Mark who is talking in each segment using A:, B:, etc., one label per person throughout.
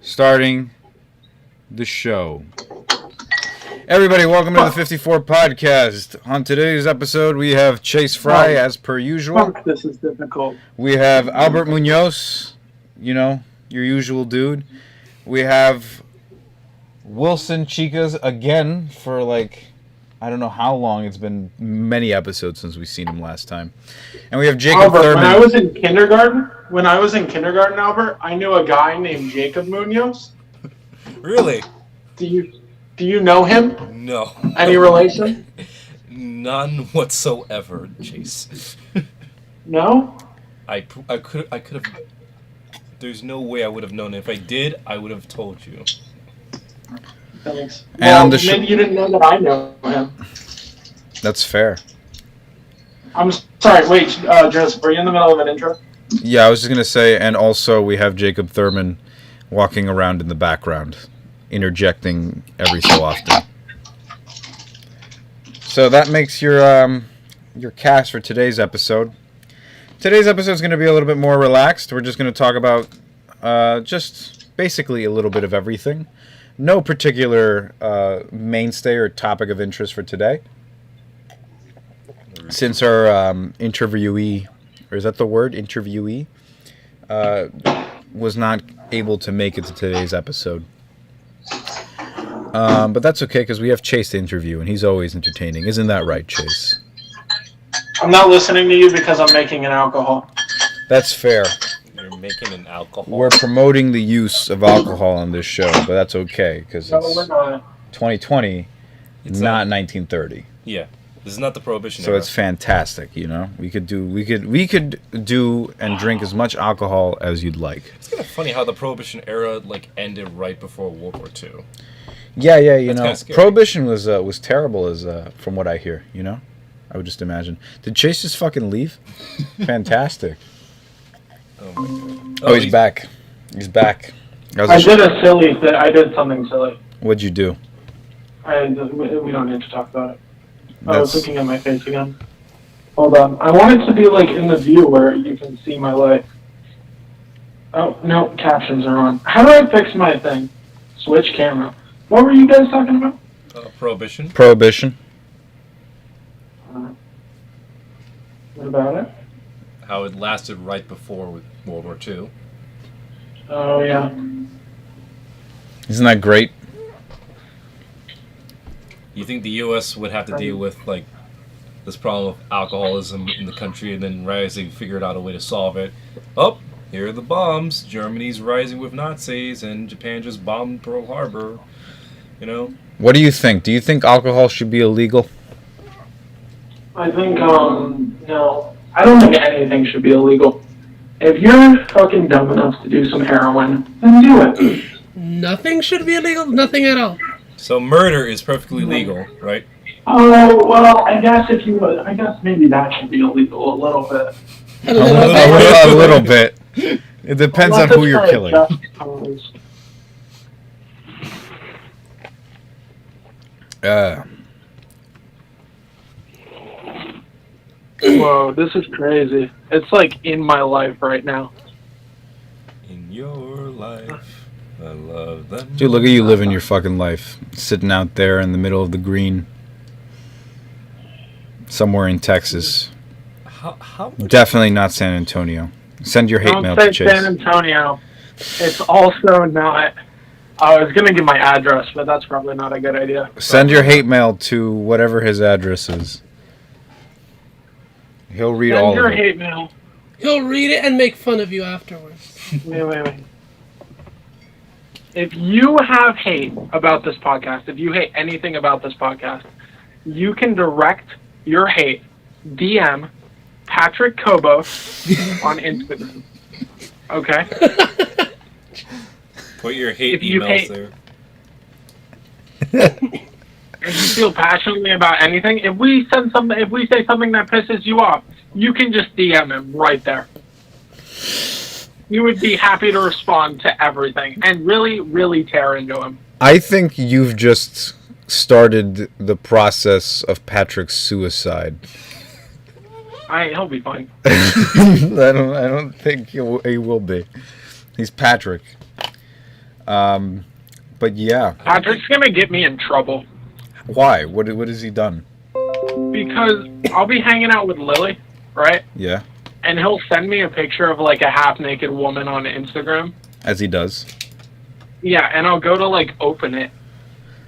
A: starting the show. Everybody, welcome to the 54 podcast. On today's episode, we have Chase Fry, as per usual.
B: This is difficult.
A: We have Albert Munoz, your usual dude. We have Wilson Chicas again for I don't know how long. It's been many episodes since we've seen him last time. And we have Jacob
B: Albert,
A: Thurman.
B: when I was in kindergarten, Albert, I knew a guy named Jacob Munoz.
C: Really?
B: Do you know him?
C: No.
B: Any relation?
C: None whatsoever, Chase.
B: No?
C: I could have. There's no way I would have known. If I did, I would have told you.
B: Thanks.
A: And
B: well, maybe you didn't know that I know him.
A: That's fair.
B: I'm sorry. Wait, Joseph, are you in the middle of an intro?
A: Yeah, I was just going to say, and also we have Jacob Thurman walking around in the background, interjecting every so often. So that makes your cast for today's episode. Today's episode is going to be a little bit more relaxed. We're just going to talk about just basically a little bit of everything. No particular mainstay or topic of interest for today. Since our interviewee, or is that the word, interviewee, was not able to make it to today's episode. But that's okay, because we have Chase to interview, and he's always entertaining. Isn't that right, Chase?
B: I'm not listening to you because I'm making an alcohol.
A: That's fair.
C: You're making an alcohol.
A: We're promoting the use of alcohol on this show, but that's okay, because it's
B: we're not.
A: 2020, it's not 1930.
C: Yeah. This is not the Prohibition
A: So
C: era.
A: it's fantastic, We could do and drink as much alcohol as you'd like.
C: It's kind of funny how the Prohibition era ended right before World War II.
A: Yeah,
C: That's kinda
A: Prohibition was terrible, as from what I hear. I would just imagine. Did Chase just fucking leave? Fantastic.
C: Oh my god.
A: Oh, he's back. He's back.
B: I did something silly.
A: What'd you do?
B: We don't need to talk about it. I was looking at my face again. Hold on. I want it to be in the view where you can see my life. Oh, no, captions are on. How do I fix my thing? Switch camera. What were you guys talking about?
C: Prohibition.
A: Prohibition.
B: What about it?
C: How it lasted right before World War II.
B: Oh, yeah.
A: Isn't that great?
C: You think the U.S. would have to deal with this problem of alcoholism in the country, and then rising figured out a way to solve it? Oh, here are the bombs. Germany's rising with Nazis, and Japan just bombed Pearl Harbor.
A: What do you think? Do you think alcohol should be illegal?
B: I think, no. I don't think anything should be illegal. If you're fucking dumb enough to do some heroin, then do it.
D: Nothing should be illegal? Nothing at all.
C: So murder is perfectly legal, right?
B: Oh, well, I guess maybe that should be illegal a little bit.
A: A little bit. It depends on who you're killing.
B: Whoa, this is crazy. It's in my life right now.
C: In your life, I love them.
A: Dude, look at you living your fucking life. Sitting out there in the middle of the green. Somewhere in Texas.
C: How
A: Definitely not San Antonio. Send your hate mail to
B: Don't say
A: Chase.
B: San Antonio. It's also not... I was going to give my address, but that's probably not a good idea.
A: Send your hate mail to whatever his address is. He'll read all
B: Send your
A: of it.
B: hate mail.
D: He'll read it and make fun of you afterwards.
B: Wait. If you have hate about this podcast, if you hate anything about this podcast, you can direct your hate DM Patrick Kobos on Instagram. Okay?
C: Put your hate
B: If you
C: emails
B: hate-
C: there.
B: If you feel passionately about anything, if we say something that pisses you off, you can just DM him right there. You would be happy to respond to everything and really, really tear into him.
A: I think you've just started the process of Patrick's suicide.
B: He'll be fine.
A: I don't think he will be. He's Patrick. But yeah,
B: Patrick's gonna get me in trouble
A: why? What has he done?
B: because I'll be hanging out with Lily, right?
A: Yeah,
B: And he'll send me a picture of like a half-naked woman on Instagram.
A: as he does.
B: Yeah, and I'll go to like open it,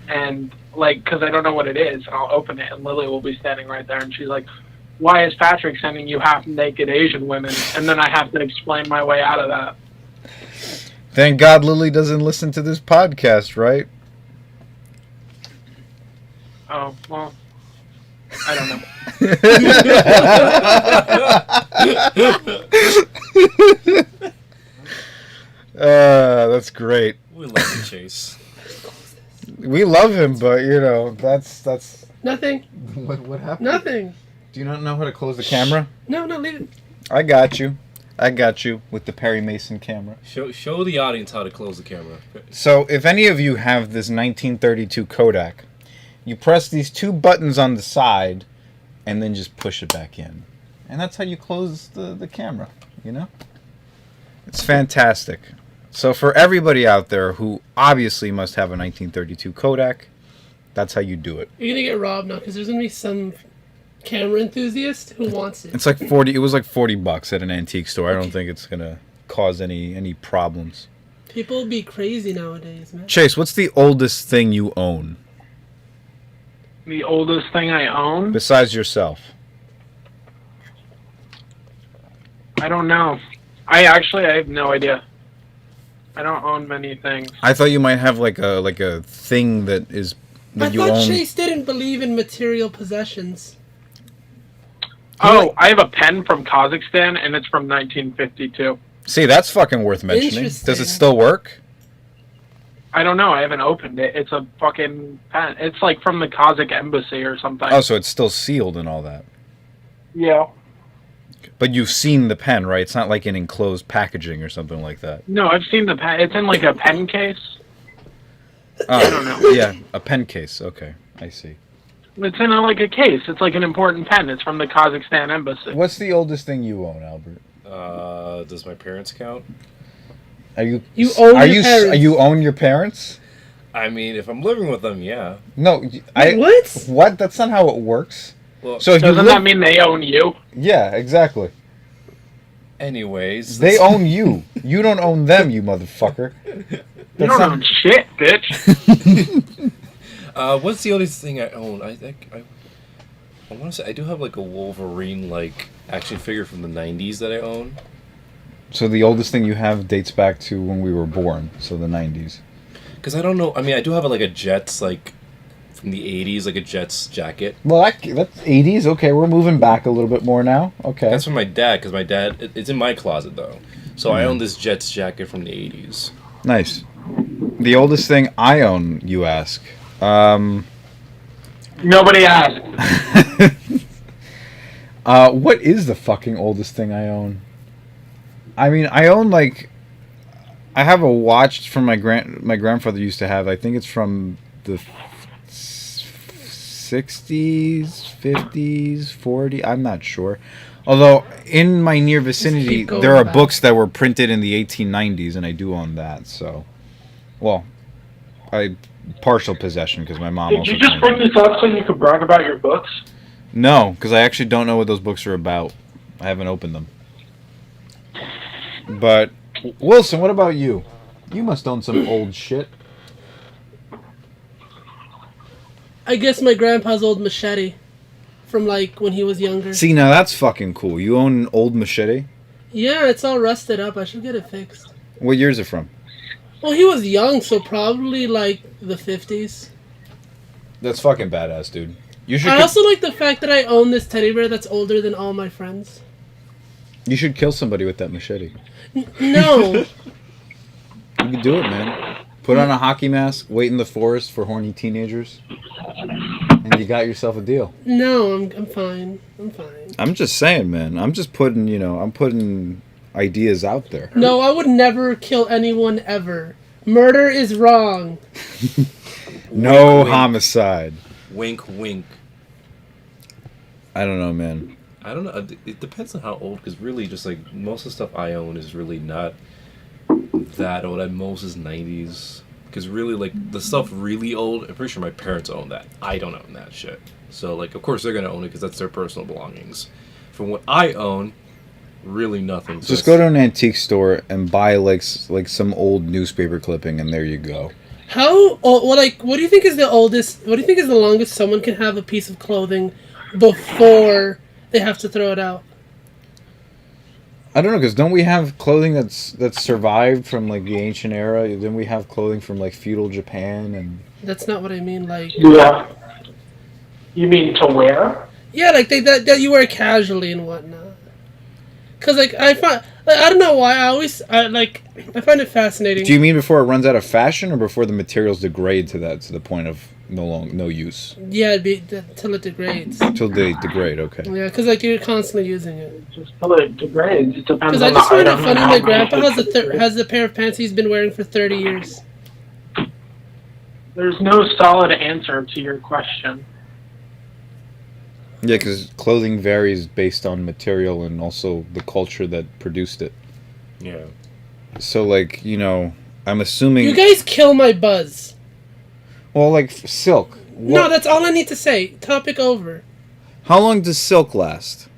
B: and like, cause I don't know what it is, and I'll open it, and Lily will be standing right there, and she's like, "Why is Patrick sending you half-naked Asian women?" And then I have to explain my way out of that.
A: Thank God Lily doesn't listen to this podcast, right?
B: Oh well, I don't know.
A: That's great.
C: We love you, Chase.
A: We love him, but you know, that's
D: Nothing.
A: what happened.
D: Nothing.
A: Do you not know how to close the camera?
D: No, leave it.
A: I got you with the Perry Mason camera.
C: Show the audience how to close the camera.
A: So, if any of you have this 1932 Kodak, you press these two buttons on the side and then just push it back in. And that's how you close the camera, you know? It's fantastic. So, for everybody out there who obviously must have a 1932 Kodak, that's how you do it.
D: You're gonna get robbed now because there's gonna be some camera enthusiast who wants it.
A: It's like 40. It was like $40 at an antique store. I don't think it's gonna cause any problems.
D: People be crazy nowadays, man.
A: Chase, what's the oldest thing you own
B: The oldest thing I own?
A: besides yourself?
B: I don't know. I have no idea. I don't own many things.
A: I thought you might have like a thing that is
D: I
A: that you
D: thought
A: own.
D: Chase didn't believe in material possessions.
B: Oh, I have a pen from Kazakhstan, and it's from 1952.
A: See, that's fucking worth mentioning.
D: Interesting.
A: Does it still work?
B: I don't know. I haven't opened it. It's a fucking pen. It's like from the Kazakh embassy or something.
A: Oh, so it's still sealed and all that.
B: Yeah.
A: But you've seen the pen, right? It's not like in enclosed packaging or something like that.
B: No, I've seen the pen. It's in like a pen case.
A: Oh,
B: I don't know.
A: Yeah, a pen case. Okay, I see.
B: It's in like a case. It's like an important pen. It's from the Kazakhstan embassy.
A: What's the oldest thing you own, Albert?
C: Does my parents count?
A: Are you?
D: You own
A: Are
D: your
A: you?
D: parents.
A: Are you own your parents?
C: I mean, if I'm living with them, yeah.
A: No,
D: Wait, what?
A: What? That's not how it works.
C: Well,
A: So if you
B: Doesn't
A: live,
B: that mean they own you?
A: yeah, exactly.
C: anyways,
A: They own you. You don't own them, you motherfucker.
B: You
A: That's
B: don't
A: not-
B: own shit, bitch.
C: What's the oldest thing I own? I think I want to say I do have like a Wolverine like action figure from the '90s that I own.
A: So the oldest thing you have dates back to when we were born, so the 90s.
C: Because I don't know. I mean, I do have like a Jets like from the '80s, like a Jets jacket.
A: Well, that's 80s. Okay, we're moving back a little bit more now. Okay.
C: That's from my dad. Because my dad, it's in my closet though. So I own this Jets jacket from the '80s.
A: Nice. The oldest thing I own, you ask.
B: Nobody asked.
A: What is the fucking oldest thing I own? I mean, I own like, I have a watch from my grandfather used to have. I think it's from the 60s, 50s, 40. I'm not sure. Although in my near vicinity,
D: keep going
A: there are
D: back.
A: books that were printed in the 1890s, and I do own that. So, well, partial possession because my mom
B: Did
A: also.
B: you just
A: printed
B: bring this up so you could brag about your books?
A: No, because I actually don't know what those books are about. I haven't opened them. But, Wilson, what about you? You must own some old shit.
D: I guess my grandpa's old machete from like when he was younger.
A: See, now that's fucking cool. You own an old machete?
D: Yeah, it's all rusted up. I should get it fixed.
A: What year is it from?
D: Well, he was young, so probably like the 50s.
A: That's fucking badass, dude. You should.
D: I also like the fact that I own this teddy bear that's older than all my friends.
A: You should kill somebody with that machete.
D: No.
A: You can do it, man. Put on a hockey mask, wait in the forest for horny teenagers, and you got yourself a deal.
D: No, I'm fine. I'm fine.
A: I'm just saying, man. I'm just putting, I'm putting ideas out there.
D: No, I would never kill anyone ever. Murder is wrong.
A: No
C: Wink, wink.
A: homicide.
C: Wink, wink.
A: I don't know, man.
C: I don't know. It depends on how old. Because really, just like most of the stuff I own is really not that, or at most is 90s. Because really, like, the stuff really old, I'm pretty sure my parents own that. I don't own that shit. So, like, of course they're going to own it because that's their personal belongings. From what I own, really nothing. So
A: Just go to an antique store and buy, like some old newspaper clipping, and there you go.
D: How old, what do you think is the oldest, what do you think is the longest someone can have a piece of clothing before they have to throw it out?
A: I don't know, because don't we have clothing that's survived from, like, the ancient era? Then we have clothing from, like, feudal Japan and...
D: That's not what I mean, like...
B: Yeah. You mean to wear?
D: Yeah, like, that you wear casually and whatnot. Because, like, I don't know why, I find it fascinating.
A: Do you mean before it runs out of fashion, or before the materials degrade to the point of no use?
D: Yeah, it'd be till it degrades.
A: Till they degrade, okay.
D: Yeah, because, like, you're constantly using it.
B: Just till it degrades. It depends
D: Because
B: on
D: I just
B: the
D: find it
B: item
D: funny,
B: and
D: my
B: how
D: grandpa
B: much
D: has a pair of pants he's been wearing for 30 years.
B: There's no solid answer to your question.
A: Yeah, because clothing varies based on material and also the culture that produced it.
C: Yeah.
A: So, like, I'm assuming...
D: You guys kill my buzz.
A: Well, like, silk.
D: No, that's all I need to say. Topic over.
A: How long does silk last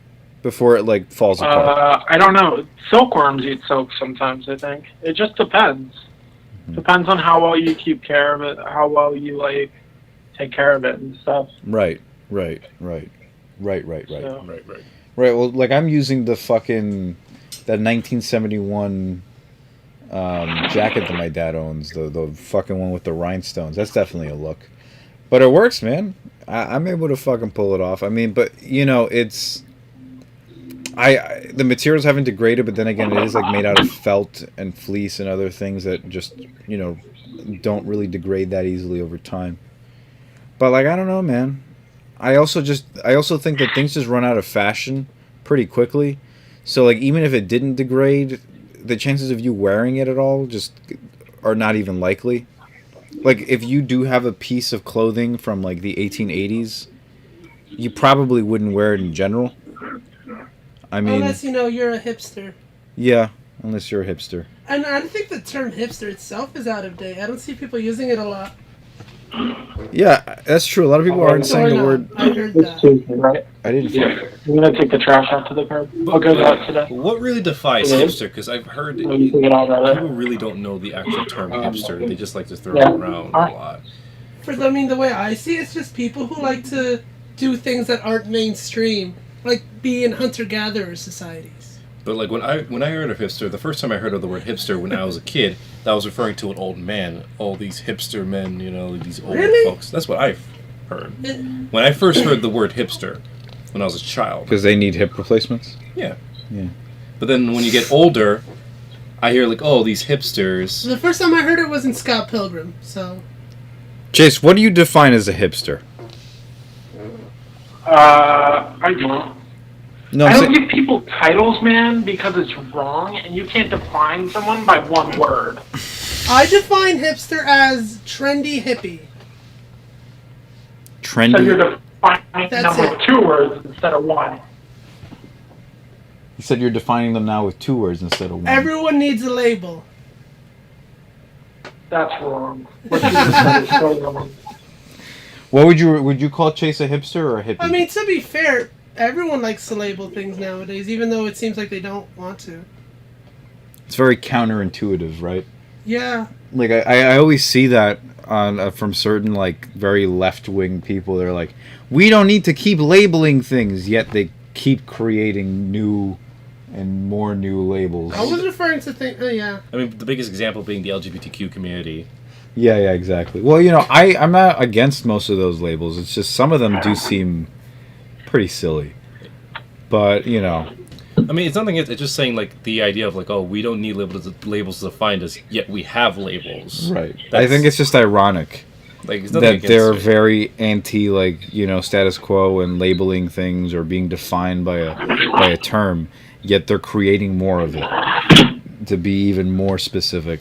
A: before it, like, falls apart?
B: I don't know. Silkworms eat silk sometimes, I think. It just depends. Depends on how well you keep care of it, how well you, like, take care of it and stuff.
A: Right.
B: So.
A: Right, well, like, I'm using that 1971 jacket that my dad owns, the fucking one with the rhinestones. That's definitely a look. But it works, man. I'm able to fucking pull it off. I mean, but, it's... the materials haven't degraded, but then again, it is, like, made out of felt and fleece and other things that just, don't really degrade that easily over time. But, like, I don't know, man. I also think that things just run out of fashion pretty quickly. So, like, even if it didn't degrade, the chances of you wearing it at all just are not even likely. Like, if you do have a piece of clothing from, like, the 1880s, you probably wouldn't wear it in general. I mean...
D: Unless, you're a hipster.
A: Yeah, unless you're a hipster.
D: And I think the term hipster itself is out of date. I don't see people using it a lot.
A: Yeah, that's true. A lot of people aren't saying the word...
D: I heard
B: It's
D: that.
B: Tuesday, right?
A: I didn't...
B: Yeah. I'm going to take the trash out to the curb. I'll go out today.
C: What really defies
B: Yeah.
C: hipster? Because I've heard
B: You can get all that.
C: people really don't know the actual term hipster. They just like to throw
B: Yeah.
C: it around a lot.
D: The way I see it, it's just people who like to do things that aren't mainstream. Like be in hunter-gatherer societies.
C: But like when I heard of hipster, the first time I heard of the word hipster when I was a kid, that was referring to an old man. All these hipster men, these old
D: Really?
C: folks. That's what I've heard. When I first heard the word hipster, when I was a child.
A: Because they need hip replacements?
C: Yeah.
A: Yeah.
C: But then when you get older, I hear like, oh, these hipsters.
D: The first time I heard it was in Scott Pilgrim, so...
A: Chase, what do you define as a hipster?
B: I don't.
A: No,
B: I
A: I'm
B: don't
A: saying,
B: give people titles, man, because it's wrong, and you can't define someone by one word.
D: I define hipster as trendy hippie.
B: So you're
A: trendy.
B: defining
D: That's
B: them
D: it.
B: with 2 words instead of 1.
A: You said you're defining them now with 2 words instead of 1.
D: Everyone needs a label.
B: That's wrong. What you just said is so wrong.
A: What would you call Chase a hipster or a hippie?
D: I mean, to be fair, everyone likes to label things nowadays, even though it seems like they don't want to.
A: It's very counterintuitive, right?
D: Yeah.
A: Like I always see that on from certain like very left-wing people. They're like, we don't need to keep labeling things, yet they keep creating new and more new labels.
D: I was referring to things... Oh, yeah.
C: I mean, the biggest example being the LGBTQ community.
A: Yeah, exactly. Well, I'm not against most of those labels. It's just some of them do seem pretty silly. But,
C: I mean, it's nothing. It's just saying like the idea of like, oh, we don't need labels to define us, yet we have labels.
A: right. I think it's just ironic
C: like it's nothing
A: that
C: against
A: they're
C: it.
A: very anti, like, status quo and labeling things or being defined by a term, yet they're creating more of it to be even more specific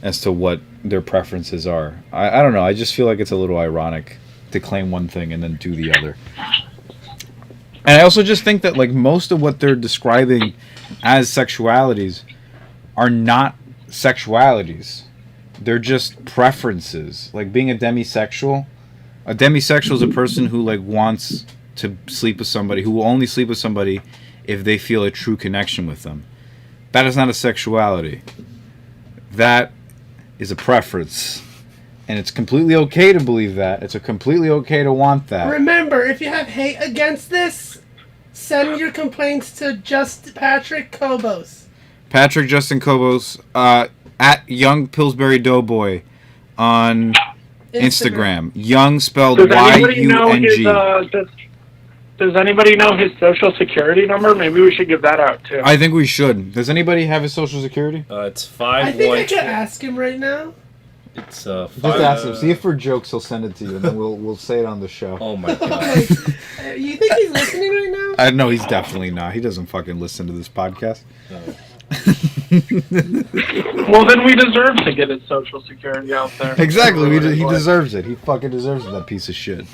A: as to what their preferences are. I don't know. I just feel like it's a little ironic to claim one thing and then do the other. And I also just think that like most of what they're describing as sexualities are not sexualities. They're just preferences. Like being a demisexual. A demisexual is a person who like wants to sleep with somebody, who will only sleep with somebody if they feel a true connection with them. That is not a sexuality. That is a preference. And it's completely okay to believe that. It's completely okay to want that.
D: Remember, if you have hate against this, send your complaints to just Patrick Kobos.
A: Patrick Justin Kobos at Young Pillsbury Doughboy on Instagram. Young spelled Y-U-N-G.
B: Does anybody know his social security number? Maybe we should give that out too.
A: I think we should. Does anybody have his social security?
C: It's 5.
D: I think I could ask him right now.
C: It's
A: Just ask him. See if for jokes he'll send it to you, and then we'll say it on the show.
C: Oh my god.
D: You think he's listening right now?
A: No, he's definitely not. He doesn't fucking listen to this podcast.
C: No.
B: Well, then we deserve to get his social security out there.
A: Exactly. He deserves it. He fucking deserves it, that piece of shit.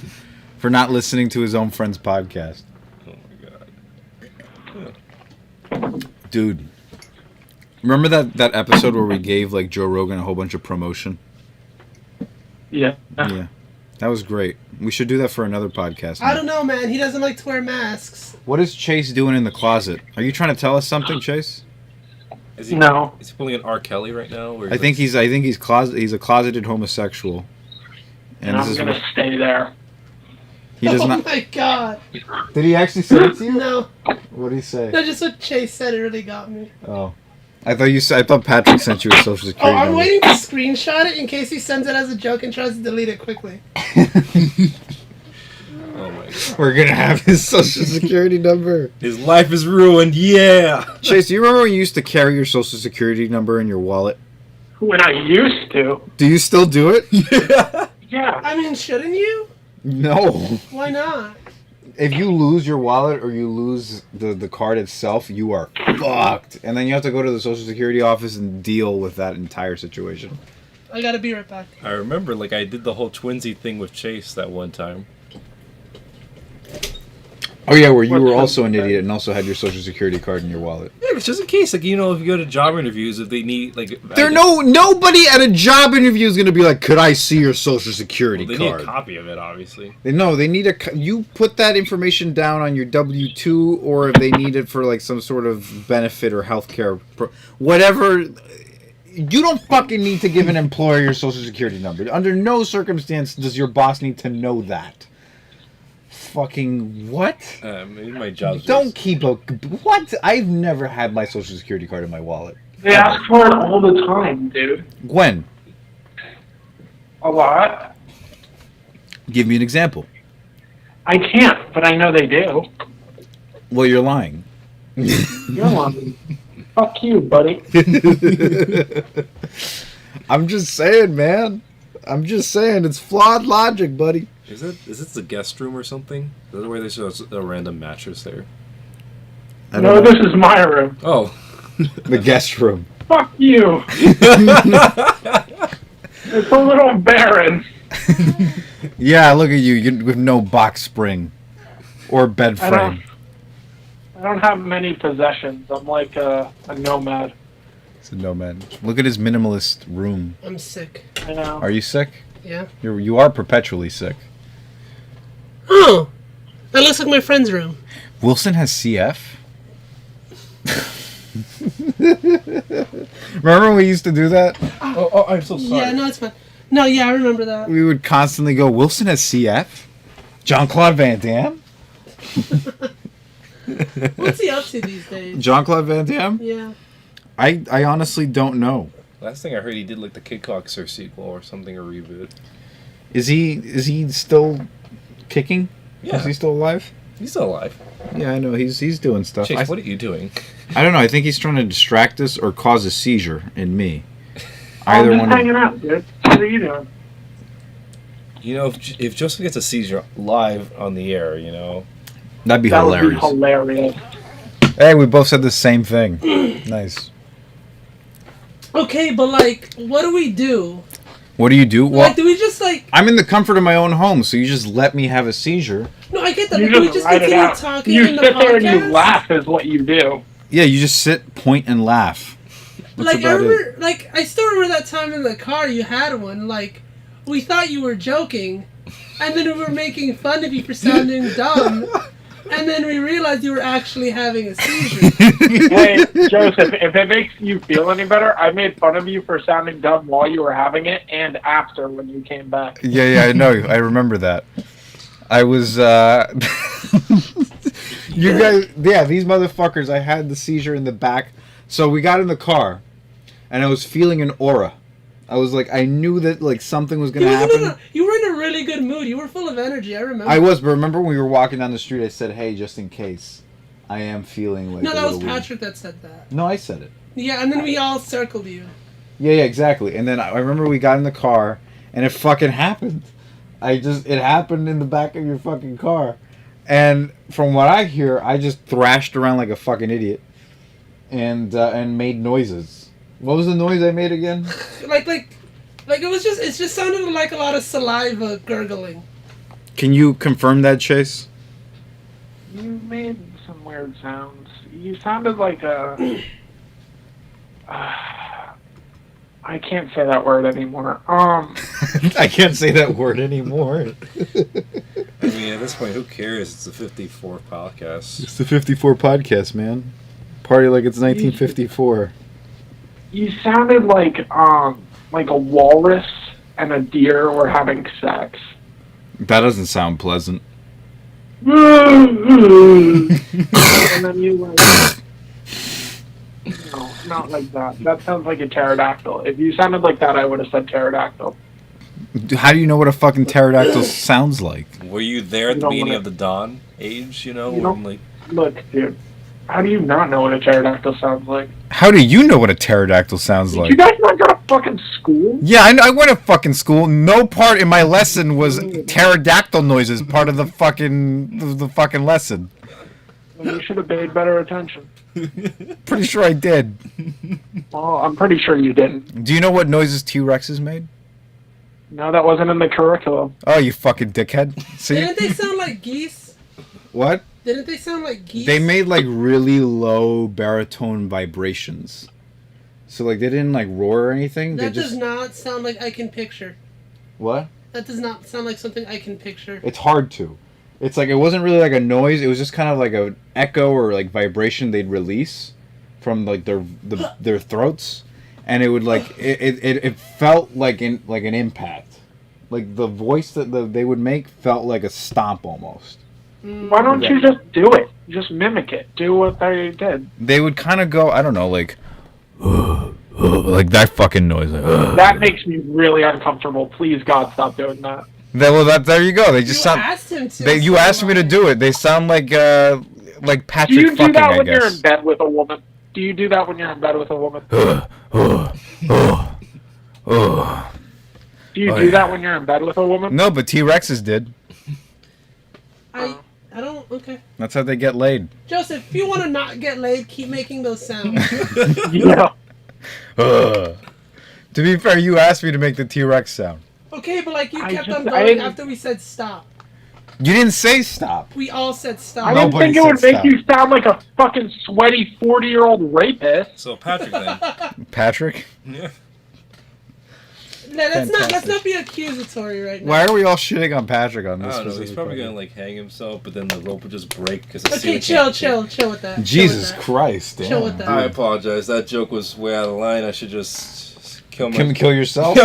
A: For not listening to his own friend's podcast.
C: Oh my god.
A: Dude. Remember that episode where we gave like Joe Rogan a whole bunch of promotion?
B: Yeah.
A: Yeah. That was great. We should do that for another podcast.
D: I don't know, man. He doesn't like to wear masks.
A: What is Chase doing in the closet? Are you trying to tell us something, Chase?
B: No.
C: Is he pulling an R. Kelly right now?
A: I think he's a closeted homosexual.
B: And I'm gonna stay there.
A: He does
D: Oh
A: not.
D: my god.
A: Did he actually say it to you?
D: No.
A: What did he say?
D: No, just what Chase said. It really got me.
A: Oh. I thought Patrick sent you a social
D: Oh,
A: security
D: I'm
A: number.
D: waiting to screenshot it in case he sends it as a joke and tries to delete it quickly.
C: Oh my god.
A: We're gonna have his social security number.
C: His life is ruined, yeah!
A: Chase, do you remember when you used to carry your social security number in your wallet?
B: When I used to.
A: Do you still do it?
B: Yeah.
D: I mean, shouldn't you?
A: No.
D: Why not?
A: If you lose your wallet or you lose the card itself, you are fucked. And then you have to go to the social security office and deal with that entire situation.
D: I gotta be right back.
C: I remember, like, I did the whole twinsy thing with Chase that one time.
A: Oh yeah, where you
B: What
A: were
B: kind
A: also an
B: of-
A: idiot and also had your social security card in your wallet.
C: Yeah, it's just in case, like, you know, if you go to job interviews, if they need, like...
A: Nobody at a job interview is gonna be like, could I see your social security
C: Well, they need
A: card?
C: a copy of it, obviously.
A: No, they need you put that information down on your W-2, or if they need it for like some sort of benefit or healthcare, whatever. You don't fucking need to give an employer your social security number. Under no circumstance does your boss need to know that. Fucking what?
C: Maybe my job's
A: Don't keep a what? I've never had my social security card in my wallet.
B: They ask for it all the time, dude.
A: When?
B: A lot.
A: Give me an example.
B: I can't, but I know they do.
A: Well, you're lying.
B: You're lying. Fuck you, buddy.
A: I'm just saying, man. I'm just saying, it's flawed logic, buddy.
C: Is this the guest room or something? Is that where they show a random mattress there?
B: No, this is my room.
C: Oh.
A: The guest room.
B: Fuck you. It's a little barren.
A: Yeah, look at you with no box spring or bed frame.
B: I don't have many possessions. I'm like a nomad.
A: It's a nomad. Look at his minimalist room.
D: I'm sick.
B: I know.
A: Are you sick?
D: Yeah.
A: You are perpetually sick.
D: Oh! That looks like my friend's room.
A: Wilson has CF? Remember when we used to do that?
C: Oh, I'm so sorry.
D: Yeah, no, it's fine. No, yeah, I remember that.
A: We would constantly go, Wilson has CF? Jean-Claude Van Damme?
D: What's he up to these days?
A: Jean-Claude Van Damme?
D: Yeah.
A: I honestly don't know.
C: Last thing I heard, he did like the Kickboxer sequel or something, a reboot.
A: Is he still kicking?
C: Yeah.
A: Is he still alive?
C: He's still alive.
A: Yeah, I know. He's doing stuff.
C: Chase, what are you doing?
A: I don't know. I think he's trying to distract us or cause a seizure in me.
B: I'm
A: Either
B: just
A: one.
B: hanging out, dude. What are you doing?
C: You know, if Joseph gets a seizure live on the air, you know.
A: That'd be
B: That would
A: hilarious.
B: be hilarious.
A: Hey, we both said the same thing. Nice.
D: Okay, but like, what do we do?
A: What do you do? Well,
D: Like, do we just like...
A: I'm in the comfort of my own home, so you just let me have a seizure.
D: No, I get that.
B: You
D: But do we
B: just
D: just
B: write it
D: continue
B: out.
D: talking
B: You
D: in the
B: sit there and you
D: podcast?
B: laugh is what you do.
A: Yeah, you just sit, point, and laugh. That's
D: like I remember, like I still remember that time in the car you had one. Like we thought you were joking, and then we were making fun of you for sounding dumb, and then we realized you were actually having a seizure.
B: Hey, Joseph, if it makes you feel any better, I made fun of you for sounding dumb while you were having it and after when you came back.
A: Yeah, I know. I remember that. I was, you guys, yeah, these motherfuckers, I had the seizure in the back. So we got in the car, and I was feeling an aura. I was like, I knew that, like, something was going to happen.
D: You were in a really good mood. You were full of energy, I remember.
A: I was, but remember when we were walking down the street, I said, hey, just in case, I am feeling like
D: No,
A: a
D: that was
A: little
D: Patrick that said that.
A: weird. No, I said it.
D: Yeah, and then we all circled you.
A: Yeah, exactly. And then I remember we got in the car, and it fucking happened. It happened in the back of your fucking car. And from what I hear, I just thrashed around like a fucking idiot and made noises. What was the noise I made again?
D: like it just sounded like a lot of saliva gurgling.
A: Can you confirm that, Chase?
B: You made some weird sounds. You sounded like a... I can't say that word anymore.
A: I can't say that word anymore.
C: I mean, at this point, who cares? It's the 54th podcast.
A: It's the 54 podcast, man. Party like it's 1954.
B: You sounded like a walrus and a deer were having sex.
A: That doesn't sound pleasant.
B: And then you like... No, not like that. That sounds like a pterodactyl. If you sounded like that, I would have said pterodactyl.
A: How do you know what a fucking pterodactyl sounds like?
C: Were you there at the beginning of the Dawn Age,
B: You
C: when,
B: don't-
C: like...
B: Look, dude. How do you not know what a pterodactyl sounds like?
A: How do you know what a pterodactyl sounds
B: Did
A: like?
B: you guys not go to fucking school?
A: Yeah, I went to fucking school. No part in my lesson was pterodactyl noises part of the fucking lesson.
B: Well, you should have paid better attention.
A: Pretty sure I did.
B: Well, I'm pretty sure you didn't.
A: Do you know what noises T-Rexes made?
B: No, that wasn't in the curriculum.
A: Oh, you fucking dickhead. See?
D: Didn't they sound like geese?
A: What?
D: Didn't they sound like geese?
A: They made like really low baritone vibrations. So like they didn't like roar or anything.
D: That
A: They just
D: does not sound like I can picture.
A: What?
D: That does not sound like something I can picture.
A: It's hard to. It's like it wasn't really like a noise. It was just kind of like an echo or like vibration they'd release from like their throats, and it would like it felt like an impact. Like the voice that they would make felt like a stomp almost.
B: Why don't you just do it? Just mimic it. Do what they did.
A: They would kind of go, I don't know, like like that fucking noise. Like,
B: That makes me really uncomfortable. Please, God, stop doing that.
A: There you go. They just
D: You
A: sound.
D: asked him to.
A: You asked me to do it. They sound like
B: Do
A: Patrick
B: you do
A: fucking,
B: that
A: I
B: when you're in
A: guess.
B: bed with a woman? Do you do that when you're in bed with a woman? Do you do that when you're in bed with a woman?
A: No, but T-Rexes did.
D: I don't. Okay.
A: That's how they get laid.
D: Joseph, if you want to not get laid, keep making those sounds.
B: Yeah.
A: To be fair, you asked me to make the T-Rex sound.
D: Okay, but like you
B: I
D: kept
B: just-
D: on
B: I
D: going
B: didn't-
D: after we said stop.
A: You didn't say stop.
D: We all said stop.
B: I didn't
A: Nobody
B: think it would
A: said
B: make
A: stop.
B: you sound like a fucking sweaty 40-year-old rapist.
C: So, Patrick, then.
A: Patrick?
C: Yeah.
D: No, let's
A: Fantastic.
D: not be accusatory right now.
A: Why are we all shitting on Patrick on
C: I
A: this?
C: don't know. He's
A: specific
C: probably
A: podcast?
C: gonna like hang himself, but then the rope would just break because
D: Okay, chill with that.
A: Jesus
D: chill with that.
A: Christ! Damn.
D: Chill with that.
C: I apologize. That joke was way out of line. I should just kill my.
A: Can we kill yourself?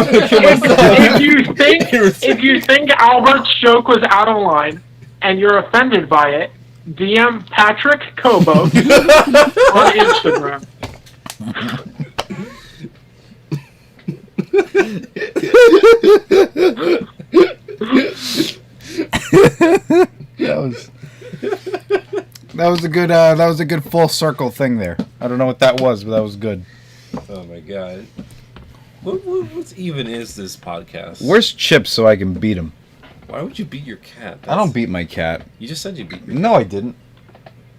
B: If you think Albert's joke was out of line and you're offended by it, DM Patrick Kobo on Instagram.
A: That was a good full circle thing there. I don't know what that was, but that was good.
C: Oh my god. What even is this podcast?
A: Where's Chip so I can beat him?
C: Why would you beat your cat?
A: I don't beat my cat.
C: You just said you beat your
A: No, I didn't.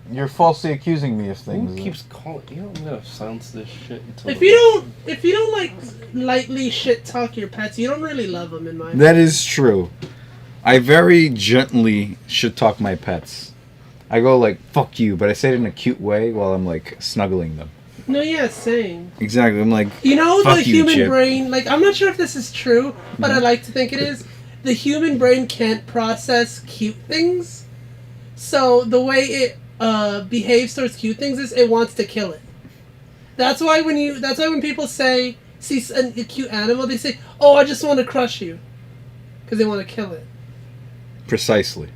A: You're falsely accusing me of
C: Who
A: things.
C: keeps calling? You know, I'm gonna silence this shit until.
D: If you don't like lightly shit talk your pets, you don't really love them in my mind.
A: That is true. I very gently should talk my pets. I go like, fuck you, but I say it in a cute way while I'm like snuggling them.
D: No, yeah, same.
A: Exactly. I'm like,
D: You know,
A: fuck
D: the
A: you,
D: human
A: Chip.
D: brain, like, I'm not sure if this is true, but I like to think it is. The human brain can't process cute things. So the way it behaves towards cute things is it wants to kill it. That's why when people see a cute animal, they say, "Oh, I just want to crush you," because they want to kill it.
A: Precisely.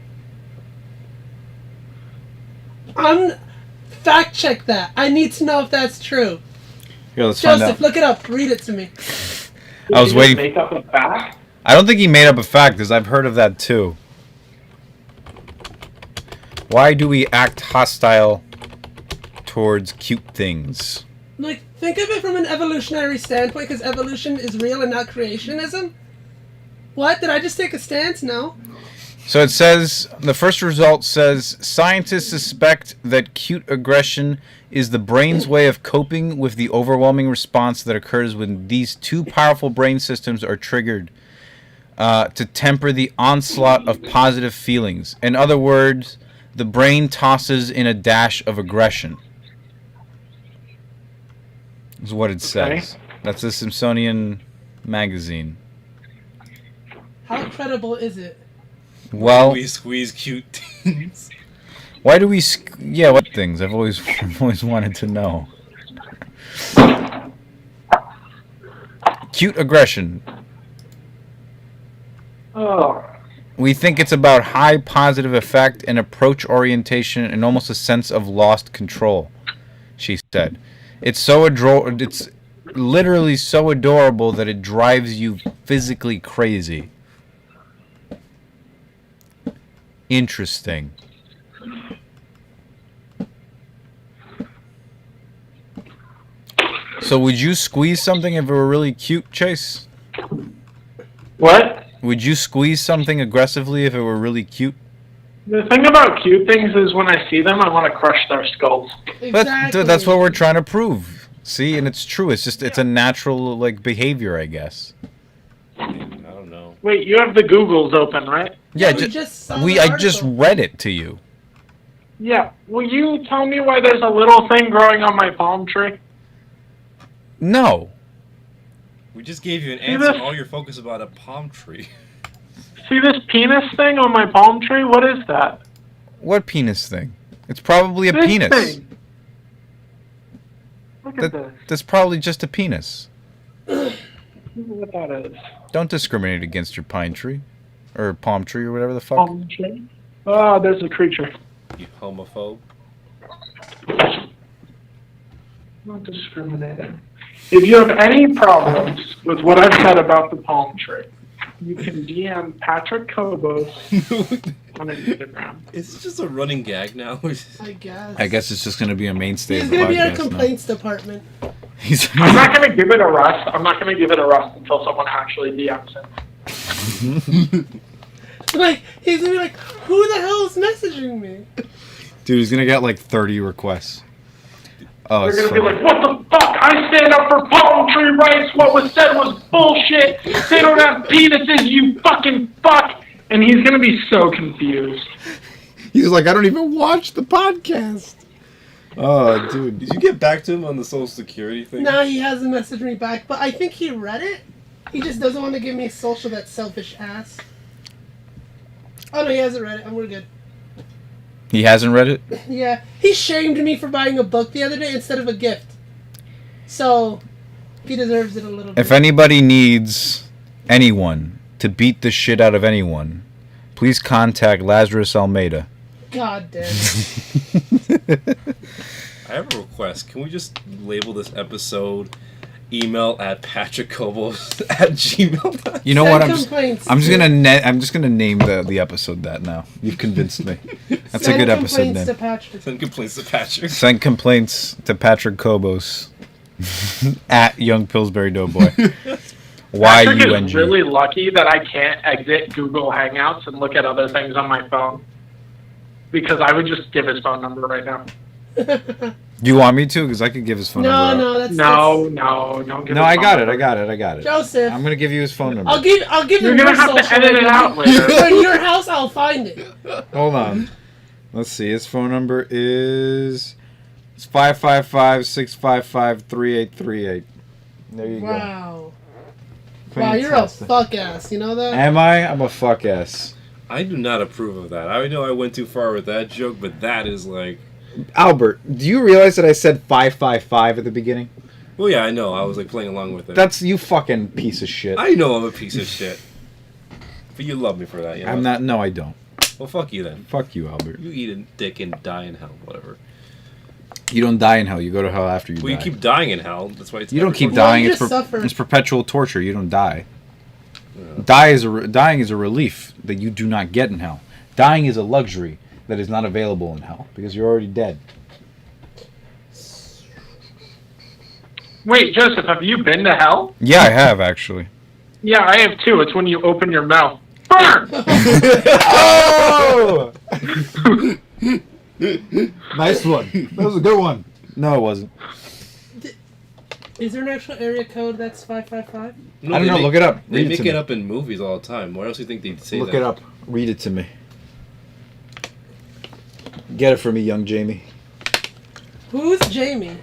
D: Fact check that. I need to know if that's true.
A: Here, let's find
D: Joseph,
A: out.
D: look it up. Read it to me.
A: I was
B: Did you
A: waiting.
B: Make up a fact.
A: I don't think he made up a fact, because I've heard of that too. Why do we act hostile towards cute things?
D: Like, think of it from an evolutionary standpoint, because evolution is real and not creationism. What? Did I just take a stance? No.
A: So it says, the first result says, scientists suspect that cute aggression is the brain's way of coping with the overwhelming response that occurs when these two powerful brain systems are triggered to temper the onslaught of positive feelings. In other words, the brain tosses in a dash of aggression. Is what it says. That's the Smithsonian magazine.
D: How credible is it?
A: Well,
C: We squeeze cute things.
A: why do we? Yeah, what things? I've always wanted to know. Cute aggression.
B: Oh.
A: We think it's about high positive effect and approach orientation and almost a sense of lost control. She said, "It's It's literally so adorable that it drives you physically crazy." Interesting. So would you squeeze something if it were really cute, Chase?
B: What?
A: Would you squeeze something aggressively if it were really cute?
B: The thing about cute things is when I see them, I want to crush their skulls.
A: That's what we're trying to prove. See, and it's true. It's just, it's a natural, like, behavior, I guess.
C: I don't know.
B: Wait, you have the Googles open, right?
A: Yeah,
D: we just saw
A: I
D: the
A: just
D: article.
A: read it to you.
B: Yeah. Will you tell me why there's a little thing growing on my palm tree?
A: No.
C: We just gave you an
B: See
C: answer,
B: this?
C: and all your focus about a palm tree.
B: See this penis thing on my palm tree? What is that?
A: What penis thing? It's probably a
B: This
A: penis.
B: thing. Look at
A: That,
B: this.
A: that's probably just a penis.
B: What that is.
A: Don't discriminate against your pine tree. Or palm tree or whatever the fuck.
B: Palm tree? Oh, there's a creature.
C: You homophobe.
B: Not discriminating. If you have any problems with what I've said about the palm tree, you can DM Patrick Kobos on Instagram.
C: It's just a running gag now.
D: I guess.
A: I guess it's just going to be a mainstay
D: He's
A: of the
D: gonna be our
A: podcast now.
D: complaints department.
B: I'm not going to give it a rest. I'm not going to give it a rest until someone actually DMs it.
D: Like, he's gonna be like, who the hell is messaging me?
A: Dude, he's going to get like 30 requests. Oh,
B: They're
A: it's
B: going to be
A: funny.
B: like, what the fuck? I stand up for palm tree rights. What was said was bullshit. They don't have penises, you fucking fuck. And he's going to be so confused.
A: He's like, I don't even watch the podcast. Oh, dude.
C: Did you get back to him on the Social Security thing?
D: No, he hasn't messaged me back, but I think he read it. He just doesn't want to give me a social, that selfish ass. Oh no, he hasn't read it. We're good.
A: He hasn't read it?
D: Yeah, he shamed me for buying a book the other day instead of a gift. So, he deserves it a little bit.
A: If anybody needs anyone to beat the shit out of anyone, please contact Lazarus Almeida.
D: God damn.
C: I have a request. Can we just label this episode email at patrickcobos@gmail.com?
A: You know
D: Send
A: what?
D: complaints
A: I'm just
D: to-
A: gonna name the episode that now. You've convinced me. That's a
D: Send
A: good episode
D: complaints
A: name.
D: to Patrick.
C: Send complaints to Patrick.
A: Send complaints to Patrick Kobos at Young Pillsbury Doughboy.
B: Patrick is
A: YUNG.
B: really lucky that I can't exit Google Hangouts and look at other things on my phone. Because I would just give his phone number right now.
A: Do you want me to? Because I could give his phone
D: No,
A: number.
D: no, that's
B: No, don't give
A: No,
B: his
A: I
B: phone
A: got it.
B: number.
A: I got it. I got it.
D: Joseph.
A: I'm gonna give you his phone number.
D: I'll give
B: You're
D: him
B: gonna
D: your
B: have to
D: social
B: edit it
D: later.
B: out later.
D: In your house, I'll find it.
A: Hold on. Let's see. His phone number is It's 555-655-3838. There you go.
D: Wow.
A: Fantastic.
D: Wow, you're a fuck ass. You know that?
A: Am I? I'm a fuck ass.
C: I do not approve of that. I know I went too far with that joke, but that is like...
A: Albert, do you realize that I said 555 at the beginning?
C: Well, yeah, I know. I was like playing along with it.
A: That's you fucking piece of shit.
C: I know I'm a piece of shit. But you love me for that, you know?
A: I'm not. No, I don't.
C: Well, fuck you then.
A: Fuck you, Albert.
C: You eat a dick and die in hell, whatever.
A: You don't die in hell. You go to hell after you
C: Well,
A: die.
C: you keep dying in hell. That's why it's...
A: You don't keep
D: Well,
A: dying.
D: you
A: It's,
D: just suffer.
A: it's perpetual torture. You don't die.
C: Yeah.
A: Dying is a relief that you do not get in hell. Dying is a luxury that is not available in hell because you're already dead.
B: Wait, Joseph, have you been to hell?
A: Yeah, I have actually.
B: Yeah, I have too. It's when you open your mouth. Burn!
A: Oh! Nice one. That was a good one. No, it wasn't.
D: Is there an actual area code that's 555?
C: No,
A: I don't know. Look it up.
C: They
A: Read it
C: make
A: to
C: it
A: me.
C: up in movies all the time. Why else do you think they'd say
A: Look
C: that?
A: it up. Read it to me. Get it for me, young Jamie.
D: Who's Jamie?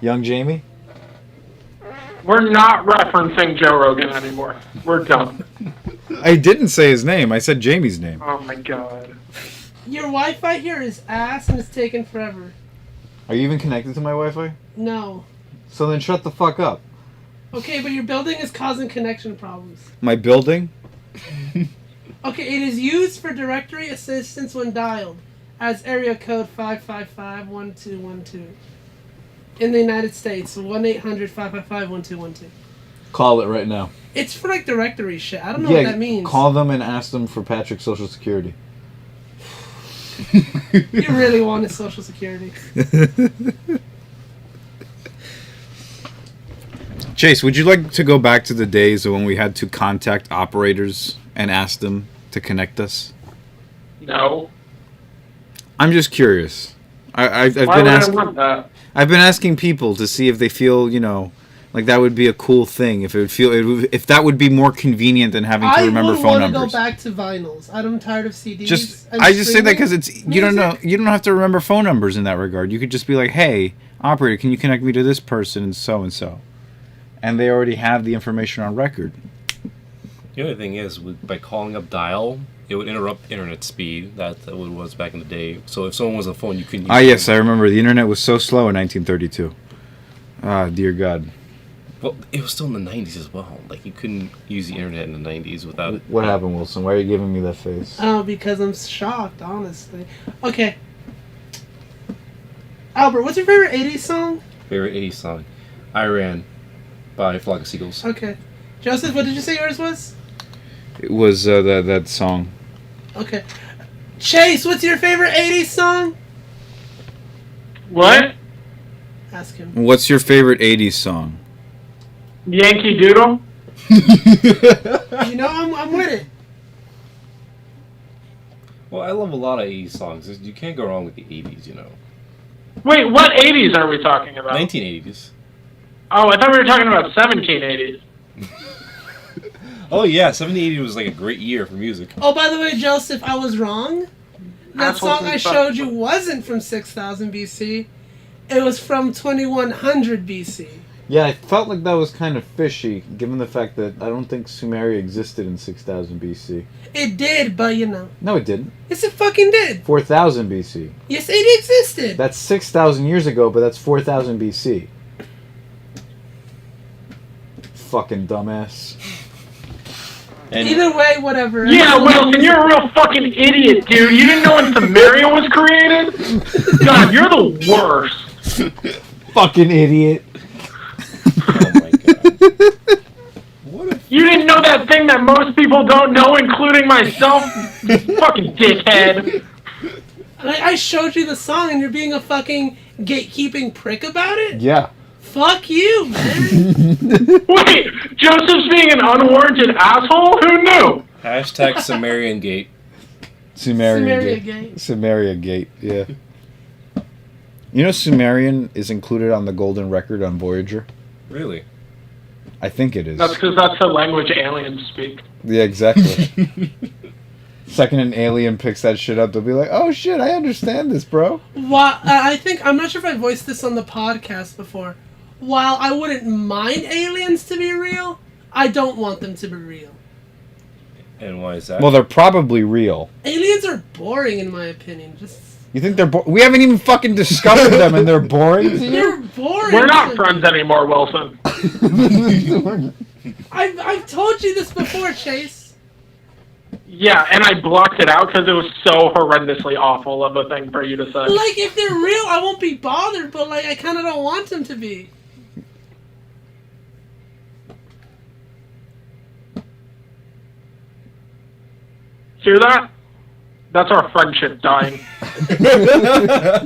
A: Young Jamie?
B: We're not referencing Joe Rogan anymore. We're done.
A: I didn't say his name. I said Jamie's name.
B: Oh my god.
D: Your Wi-Fi here is ass and it's taking forever.
A: Are you even connected to my Wi-Fi?
D: No.
A: So then shut the fuck up.
D: Okay, but your building is causing connection problems.
A: My building?
D: Okay, it is used for directory assistance when dialed as area code 555-1212. In the United States, 1-800-555-1212.
A: Call it right now.
D: It's for like directory shit. I don't know what that means.
A: Call them and ask them for Patrick's social security.
D: You really want his social security.
A: Chase, would you like to go back to the days when we had to contact operators and ask them to connect us?
B: No.
A: I'm just curious. I've
B: Why
A: been
B: would
A: asking.
B: I want that?
A: I've been asking people to see if they feel, like that would be a cool thing. If if that would be more convenient than having to remember phone
D: I want to
A: numbers.
D: go back to vinyls. I'm tired of CDs.
A: I just say that because it's you don't
D: music.
A: know, you don't have to remember phone numbers in that regard. You could just be like, hey, operator, can you connect me to this person and so, and they already have the information on record.
C: The other thing is, by calling up dial, it would interrupt internet speed. That's what it was back in the day. So if someone was on the phone, you couldn't use
A: Yes, I remember. The internet was so slow in 1932. Ah, dear God.
C: Well, it was still in the 90s as well. Like, you couldn't use the internet in the 90s without it.
A: What happened, Wilson? Why are you giving me that face?
D: Oh, because I'm shocked, honestly. Okay. Albert, what's your favorite 80s song?
C: Favorite 80s song? I Ran by Flock of Seagulls.
D: Okay. Joseph, what did you say yours was?
A: It was that song.
D: Okay. Chase, what's your favorite 80s song?
B: What?
D: Ask him.
A: What's your favorite 80s song?
B: Yankee Doodle?
D: You know, I'm with it.
C: Well, I love a lot of 80s songs. You can't go wrong with the 80s, you know.
B: Wait, what 80s are we talking about?
C: 1980s.
B: Oh, I thought we were talking about 1780s.
C: Oh, yeah, 1780 was like a great year for music.
D: Oh, by the way, Joseph, I was wrong. That
B: Assholes
D: song I
B: and stuff.
D: showed you wasn't from 6000 BC. It was from 2100 BC.
A: Yeah, I felt like that was kind of fishy, given the fact that I don't think Sumeria existed in 6000 BC.
D: It did, but you know.
A: No, it didn't.
D: Yes, it fucking did.
A: 4000 BC.
D: Yes, it existed.
A: That's 6,000 years ago, but that's 4000 BC. Fucking dumbass.
C: And
D: Either way, whatever.
B: Yeah, Wilson, you're a real fucking idiot, dude. You didn't know when Samaria was created? God, you're the worst.
A: Fucking idiot.
C: oh my god. What a
B: You didn't know that thing that most people don't know, including myself? You fucking dickhead.
D: I showed you the song and you're being a fucking gatekeeping prick about it?
A: Yeah.
D: Fuck you, man.
B: Wait, Joseph's being an unwarranted asshole? Who knew?
C: hashtag Sumerian Gate.
A: Sumerian
D: Sumeria
A: Gate.
D: Gate.
A: Sumeria Gate, yeah. You know Sumerian is included on the Golden Record on Voyager?
C: Really?
A: I think it is.
B: That's because that's the language aliens speak.
A: Yeah, exactly. Second an alien picks that shit up, they'll be like, "Oh shit, I understand this, bro."
D: Well, I think I'm not sure if I voiced this on the podcast before. While I wouldn't mind aliens to be real, I don't want them to be real.
C: And why is that?
A: Well, they're probably real.
D: Aliens are boring, in my opinion.
A: You think they're we haven't even fucking discovered them, and they're boring to you?
D: They're boring.
B: We're not friends anymore, Wilson.
D: I've told you this before, Chase.
B: Yeah, and I blocked it out because it was so horrendously awful of a thing for you to say.
D: Like, if they're real, I won't be bothered, but, like, I kind of don't want them to be.
B: Hear that? That's our friendship dying.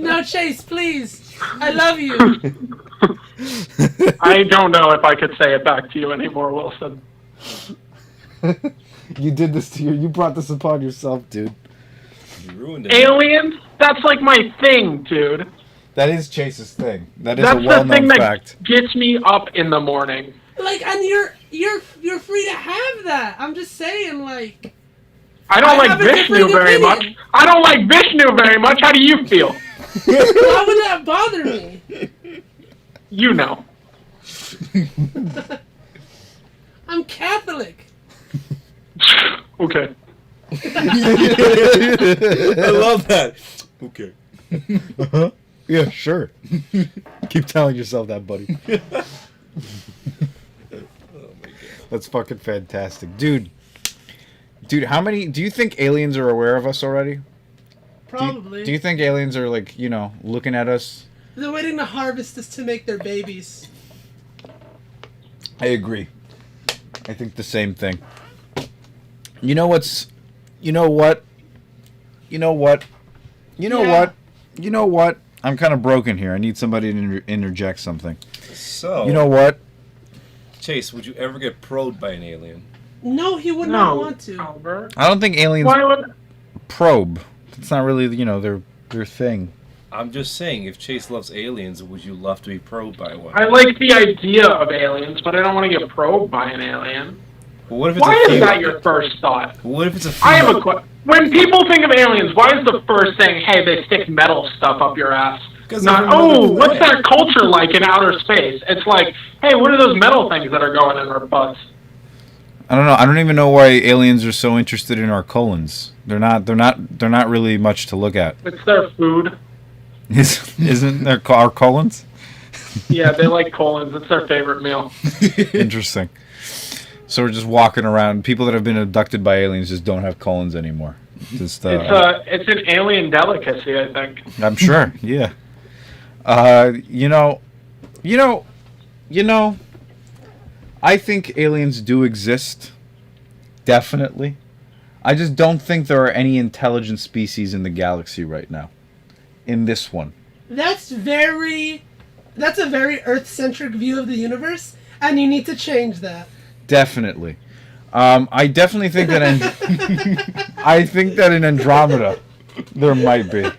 D: No, Chase, please. I love you.
B: I don't know if I could say it back to you anymore, Wilson.
A: You did this to you brought this upon yourself, dude.
C: You ruined it.
B: Aliens? That's like my thing, dude.
A: That is Chase's thing. That is
B: That's
A: a well-known
B: the thing
A: fact.
B: that gets me up in the morning.
D: Like, and you're free to have that. I'm just saying, like...
B: I don't like
D: have a
B: Vishnu
D: different
B: very much.
D: opinion.
B: I don't like Vishnu very much. How do you feel?
D: Why would that bother me?
B: You know.
D: I'm Catholic.
B: Okay.
C: I love that. Okay.
A: Yeah, sure. Keep telling yourself that, buddy. That's fucking fantastic. Dude, how many... Do you think aliens are aware of us already?
D: Probably.
A: Do you think aliens are, like, you know, looking at us?
D: They're waiting to harvest us to make their babies.
A: I agree. I think the same thing. You know what's... You know what? You know what? You know
D: Yeah.
A: what? You know what? I'm kind of broken here. I need somebody to interject something.
C: So,
A: You know what?
C: Chase, would you ever get probed by an alien?
D: No, he would not want to.
B: Albert.
A: I don't think aliens
B: Why would...
A: probe. It's not really, you know, their thing.
C: I'm just saying, if Chase loves aliens, would you love to be probed by one?
B: I like the idea of aliens, but I don't want to get probed by an alien.
C: Well, what if it's
B: Why
C: a
B: is
C: female?
B: that your first thought?
C: What if it's a
B: I
C: female?
B: have a question. When people think of aliens, why is the first thing, hey, they stick metal stuff up your ass?
C: 'Cause
B: Not,
C: everyone
B: oh,
C: knows
B: what's
C: that.
B: that culture like in outer space? It's like, hey, what are those metal things that are going in our butts?
A: I don't know. I don't even know why aliens are so interested in our colons. They're not really much to look at.
B: It's their food.
A: Isn't there our colons?
B: Yeah, they like colons. It's their favorite meal.
A: Interesting. So we're just walking around. People that have been abducted by aliens just don't have colons anymore. Just
B: It's an alien delicacy, I think.
A: I'm sure. Yeah. You know. I think aliens do exist. Definitely. I just don't think there are any intelligent species in the galaxy right now. In this one.
D: That's a very Earth-centric view of the universe, and you need to change that.
A: Definitely. I definitely think that I think that in Andromeda there might be.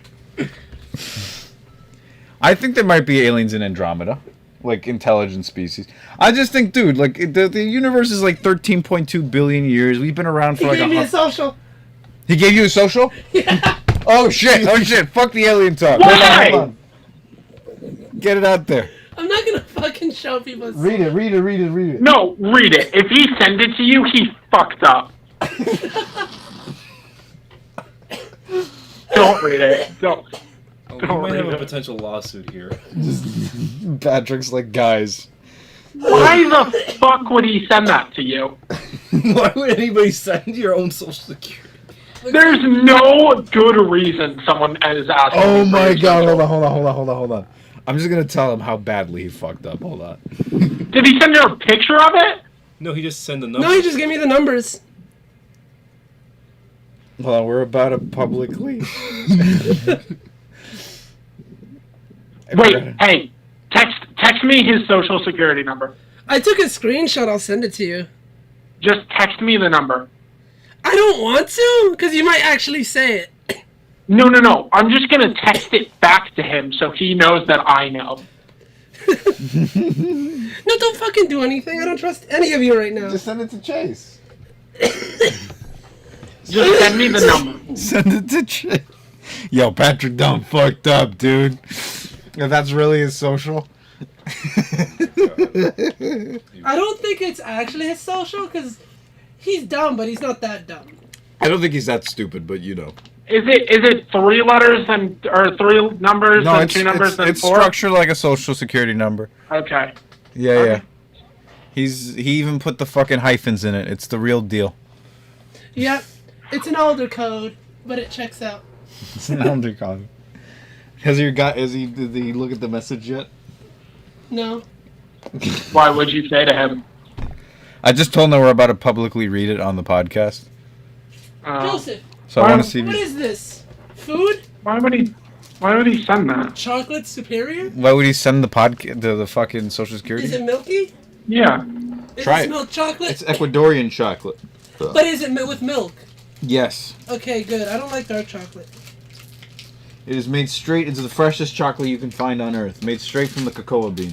A: I think there might be aliens in Andromeda, like intelligent species. I just think, dude, like the universe is like 13.2 billion years. We've been around for
D: He
A: like
D: gave me a social.
A: He gave you a social?
D: Yeah.
A: Oh shit! Oh shit! Fuck the alien talk.
B: Why?
A: Hold on. Get it out there.
D: I'm not gonna fucking show people.
A: Read it.
B: No, read it. If he sent it to you, he fucked up. Don't read it. Don't.
C: Oh, we
B: Don't
C: might have
B: read
C: a
B: it.
C: potential lawsuit here.
A: Patrick's like, guys.
B: Why the fuck would he send that to you?
C: Why would anybody send your own social security?
B: There's no good reason someone is asking.
A: Oh
B: for
A: my
B: your
A: god,
B: social.
A: hold on. I'm just gonna tell him how badly he fucked up. Hold on.
B: Did he send you a picture of it?
C: No, he just sent the number.
D: No, he just gave me the numbers.
A: Hold on, we're about to publicly.
B: Wait, hey, text me his social security number.
D: I took a screenshot. I'll send it to you.
B: Just text me the number.
D: I don't want to, because you might actually say it.
B: No. I'm just gonna text it back to him so he knows that I know.
D: No, don't fucking do anything. I don't trust any of you right now.
A: Just send it to Chase.
B: Just send me the number.
A: Send it to Jay. Yo, Patrick Dunn fucked up, dude. If that's really his social.
D: I don't think it's actually his social because he's dumb, but he's not that dumb.
A: I don't think he's that stupid, but you know.
B: Is it 3 letters or 3 numbers
A: No,
B: and 2 numbers and
A: it's
B: 4?
A: structured like a social security number.
B: Okay.
A: Yeah,
B: Okay.
A: yeah. He even put the fucking hyphens in it. It's the real deal.
D: Yep, it's an older code, but it checks out.
A: It's an undercon. Did he look at the message yet?
D: No.
B: Why would you say to him?
A: I just told him that we're about to publicly read it on the podcast.
D: Joseph,
A: So I want to see if
D: what
A: he,
D: is this? Food?
B: Why would he send that?
D: Chocolate superior?
A: why would he send the fucking social security?
D: Is it milky?
B: Yeah.
D: Is
A: Try
D: this
A: it.
D: milk chocolate?
A: It's Ecuadorian chocolate.
D: But is it with milk?
A: Yes.
D: Okay, good. I don't like dark chocolate.
A: It is made straight. It's the freshest chocolate you can find on Earth. Made straight from the cocoa bean.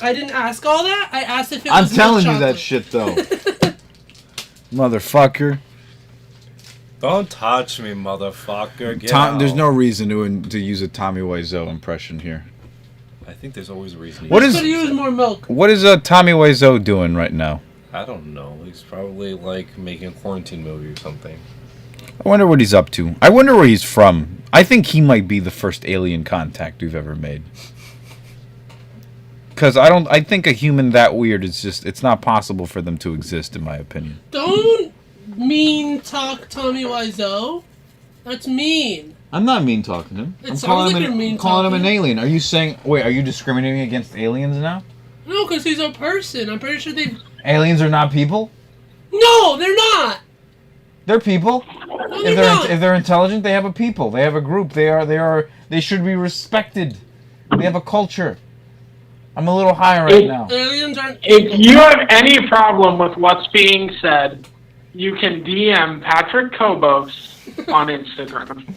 D: I didn't ask all that. I asked if it
A: I'm
D: was
A: telling
D: milk
A: you that
D: chocolate.
A: shit though. Motherfucker.
C: Don't touch me, motherfucker. Get out.
A: There's no reason to use a Tommy Wiseau impression here.
C: I think there's always a reason.
A: What is
D: Could use more milk.
A: what is Tommy Wiseau doing right now?
C: I don't know. He's probably like making a quarantine movie or something.
A: I wonder what he's up to. I wonder where he's from. I think he might be the first alien contact we've ever made. Because I think a human that weird is just, it's not possible for them to exist, in my opinion.
D: Don't mean talk Tommy Wiseau. That's mean.
A: I'm not mean talking to him.
D: It sounds like you're mean
A: calling him
D: talking.
A: an alien. Are you saying, wait, are you discriminating against aliens now?
D: No, because he's a person. I'm pretty sure they...
A: Aliens are not people?
D: No, they're not.
A: They're people.
D: No, they're not.
A: If they're intelligent, they have a people. They have a group. They should be respected. They have a culture. I'm a little high right now.
D: Aliens aren't...
B: If you have any problem with what's being said, you can DM Patrick Kobos on Instagram.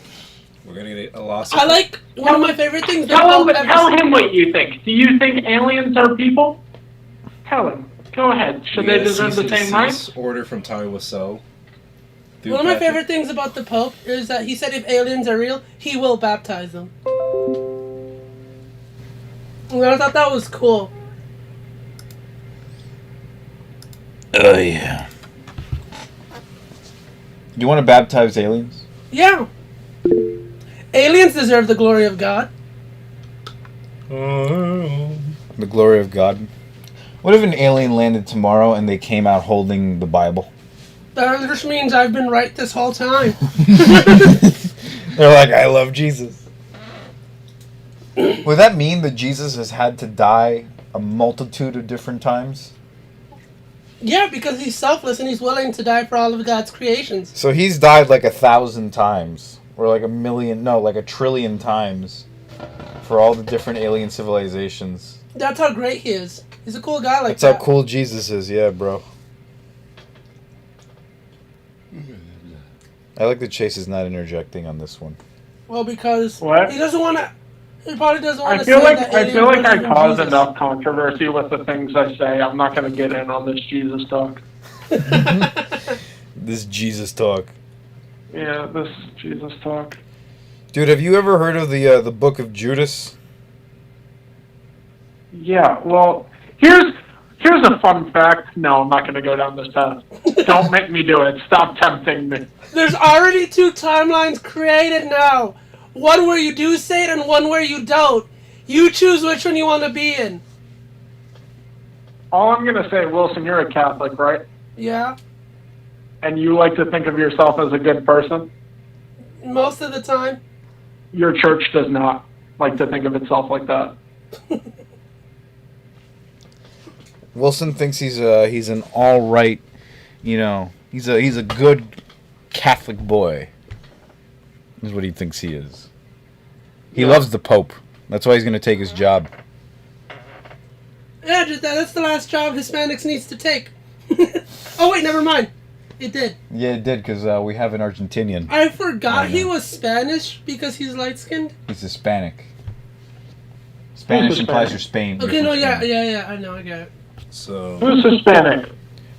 C: We're gonna get a loss.
D: I like... One of my favorite things...
B: Tell him what you think. Do you think aliens are people? Tell him. Go ahead. Should they deserve the same rights?
C: Order from Tommy Wiseau.
D: One of my favorite things about the Pope is that he said if aliens are real, he will baptize them. And I thought that was cool.
A: Oh, yeah. You want to baptize aliens?
D: Yeah. Aliens deserve the glory of God.
A: The glory of God. What if an alien landed tomorrow and they came out holding the Bible?
D: That just means I've been right this whole time.
A: They're like, I love Jesus. Would that mean that Jesus has had to die a multitude of different times?
D: Yeah, because he's selfless and he's willing to die for all of God's creations.
A: So he's died like 1,000 times. Or like like 1 trillion times. For all the different alien civilizations.
D: That's how great he is. He's a cool guy like
A: That's
D: that.
A: how cool Jesus is, yeah, bro. I like that Chase is not interjecting on this one.
D: Well, because
B: What?
D: he doesn't want to... He probably doesn't want
B: I
D: to
B: feel
D: say
B: like
D: that
B: I
D: aliens
B: feel like I
D: believe in
B: cause
D: Jesus.
B: enough controversy with the things I say. I'm not going to get in on this Jesus talk.
A: This Jesus talk.
B: Yeah, this Jesus talk.
A: Dude, have you ever heard of the book of Judas?
B: Yeah, well, here's a fun fact. No, I'm not going to go down this path. Don't make me do it. Stop tempting me.
D: There's already 2 timelines created now. One where you do say it and one where you don't. You choose which one you want to be in.
B: All I'm going to say, Wilson, you're a Catholic, right?
D: Yeah,
B: And you like to think of yourself as a good person?
D: most of the time.
B: Your church does not like to think of itself like that.
A: Wilson thinks he's an all right, he's a good Catholic boy. Is what he thinks he is. He loves the Pope. That's why he's going to take his job.
D: Yeah, that's the last job Hispanics needs to take. Oh wait, never mind. It did.
A: Yeah, it did, because we have an Argentinian.
D: I forgot
A: I
D: he
A: know.
D: was Spanish because he's light skinned.
A: He's Hispanic. Spanish
B: Who's
A: implies
B: Hispanic?
A: you're Spain.
D: Okay,
A: you're
D: no,
A: from
D: yeah,
A: Spain.
D: yeah, I know, I get it.
C: So
B: Who's Hispanic?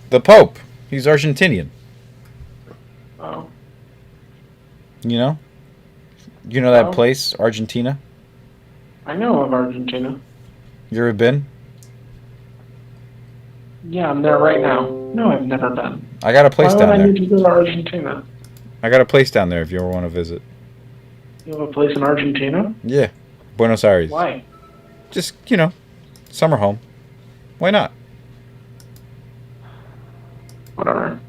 A: The Pope. He's Argentinian.
B: Oh.
A: You know? You know that
B: Oh.
A: place, Argentina?
B: I know of Argentina.
A: You ever been?
B: Yeah, I'm there right now. No, I've never been.
A: I got a place
B: Why would I
A: down
B: need
A: there.
B: to go to Argentina?
A: I got a place down there if you ever want to visit.
B: You have a place in Argentina?
A: Yeah. Buenos Aires.
B: Why?
A: Just, summer home. Why not?
B: Whatever.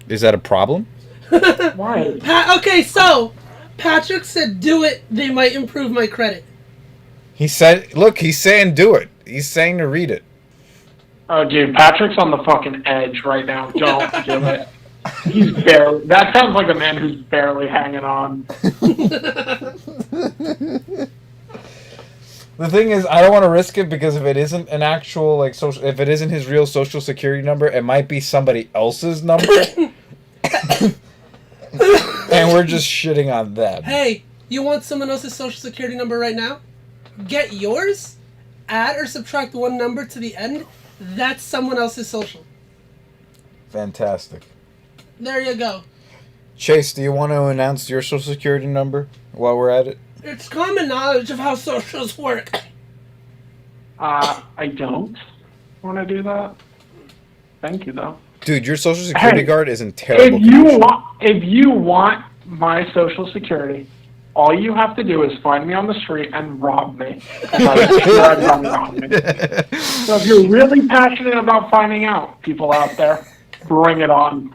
A: Is that a problem?
B: Why?
D: Okay, so Patrick said, "Do it. They might improve my credit."
A: He said, look, he's saying do it. He's saying to read it.
B: Oh, dude, Patrick's on the fucking edge right now. Don't do it. He's barely. That sounds like a man who's barely hanging on.
A: The thing is, I don't want to risk it because if it isn't an actual, like, social, if it isn't his real social security number, it might be somebody else's number. And we're just shitting on them.
D: Hey, you want someone else's social security number right now? Get yours, add or subtract one number to the end. That's someone else's social.
A: Fantastic.
D: There you go.
A: Chase, do you want to announce your social security number while we're at it?
D: It's common knowledge of how socials work.
B: I don't want to do that. Thank you, though.
A: Dude, your social security
B: Hey,
A: card is in terrible
B: If you want my social security, all you have to do is find me on the street and rob me. I'm sure I've done rob me. So if you're really passionate about finding out, people out there, bring it on.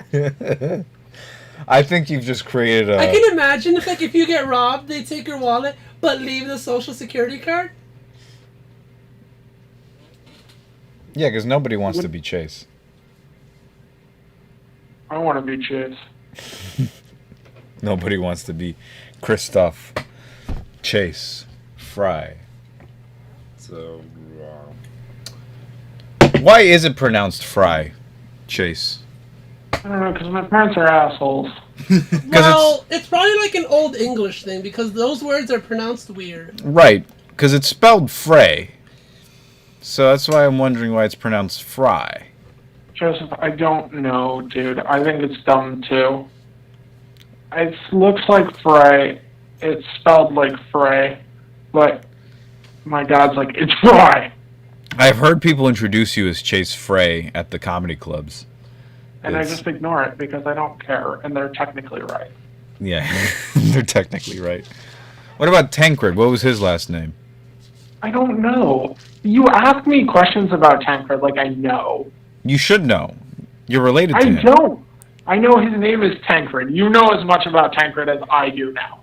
A: I think you've just created a...
D: I can imagine if you get robbed, they take your wallet but leave the social security card.
A: Yeah, because nobody wants to be Chase.
B: I want to be Chase.
A: Nobody wants to be Christoph Chase Fry.
C: So wrong.
A: Why is it pronounced Fry, Chase?
B: I don't know, because my parents are assholes.
D: Well, it's probably like an old English thing because those words are pronounced weird.
A: Right, because it's spelled Frey. So that's why I'm wondering why it's pronounced Fry.
B: Joseph, I don't know, dude. I think it's dumb, too. It looks like Frey. It's spelled like Frey. But my dad's like, it's Fry.
A: I've heard people introduce you as Chase Frey at the comedy clubs.
B: And I just ignore it because I don't care, and they're technically right.
A: Yeah, they're technically right. What about Tancred? What was his last name?
B: I don't know. You ask me questions about Tancred like I know.
A: You should know. You're related to
B: I
A: him.
B: don't. I know his name is Tancred. You know as much about Tancred as I do now.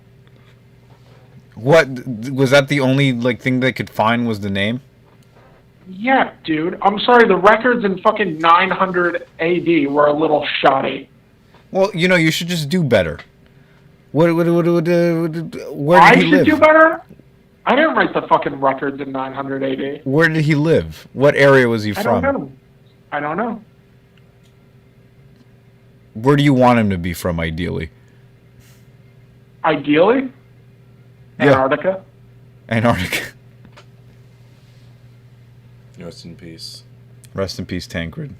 A: What was that? The only thing they could find was the name.
B: Yeah, dude. I'm sorry. The records in fucking 900 AD were a little shoddy.
A: Well, you should just do better. Where did
B: I
A: he
B: should
A: live?
B: do better. I didn't write the fucking records in 900 AD.
A: Where did he live? What area was he
B: I
A: from?
B: don't know. I don't know.
A: Where do you want him to be from, ideally?
B: Ideally,
A: Yeah.
B: Antarctica.
A: Antarctica.
C: Rest in peace.
A: Rest in peace, Tancred.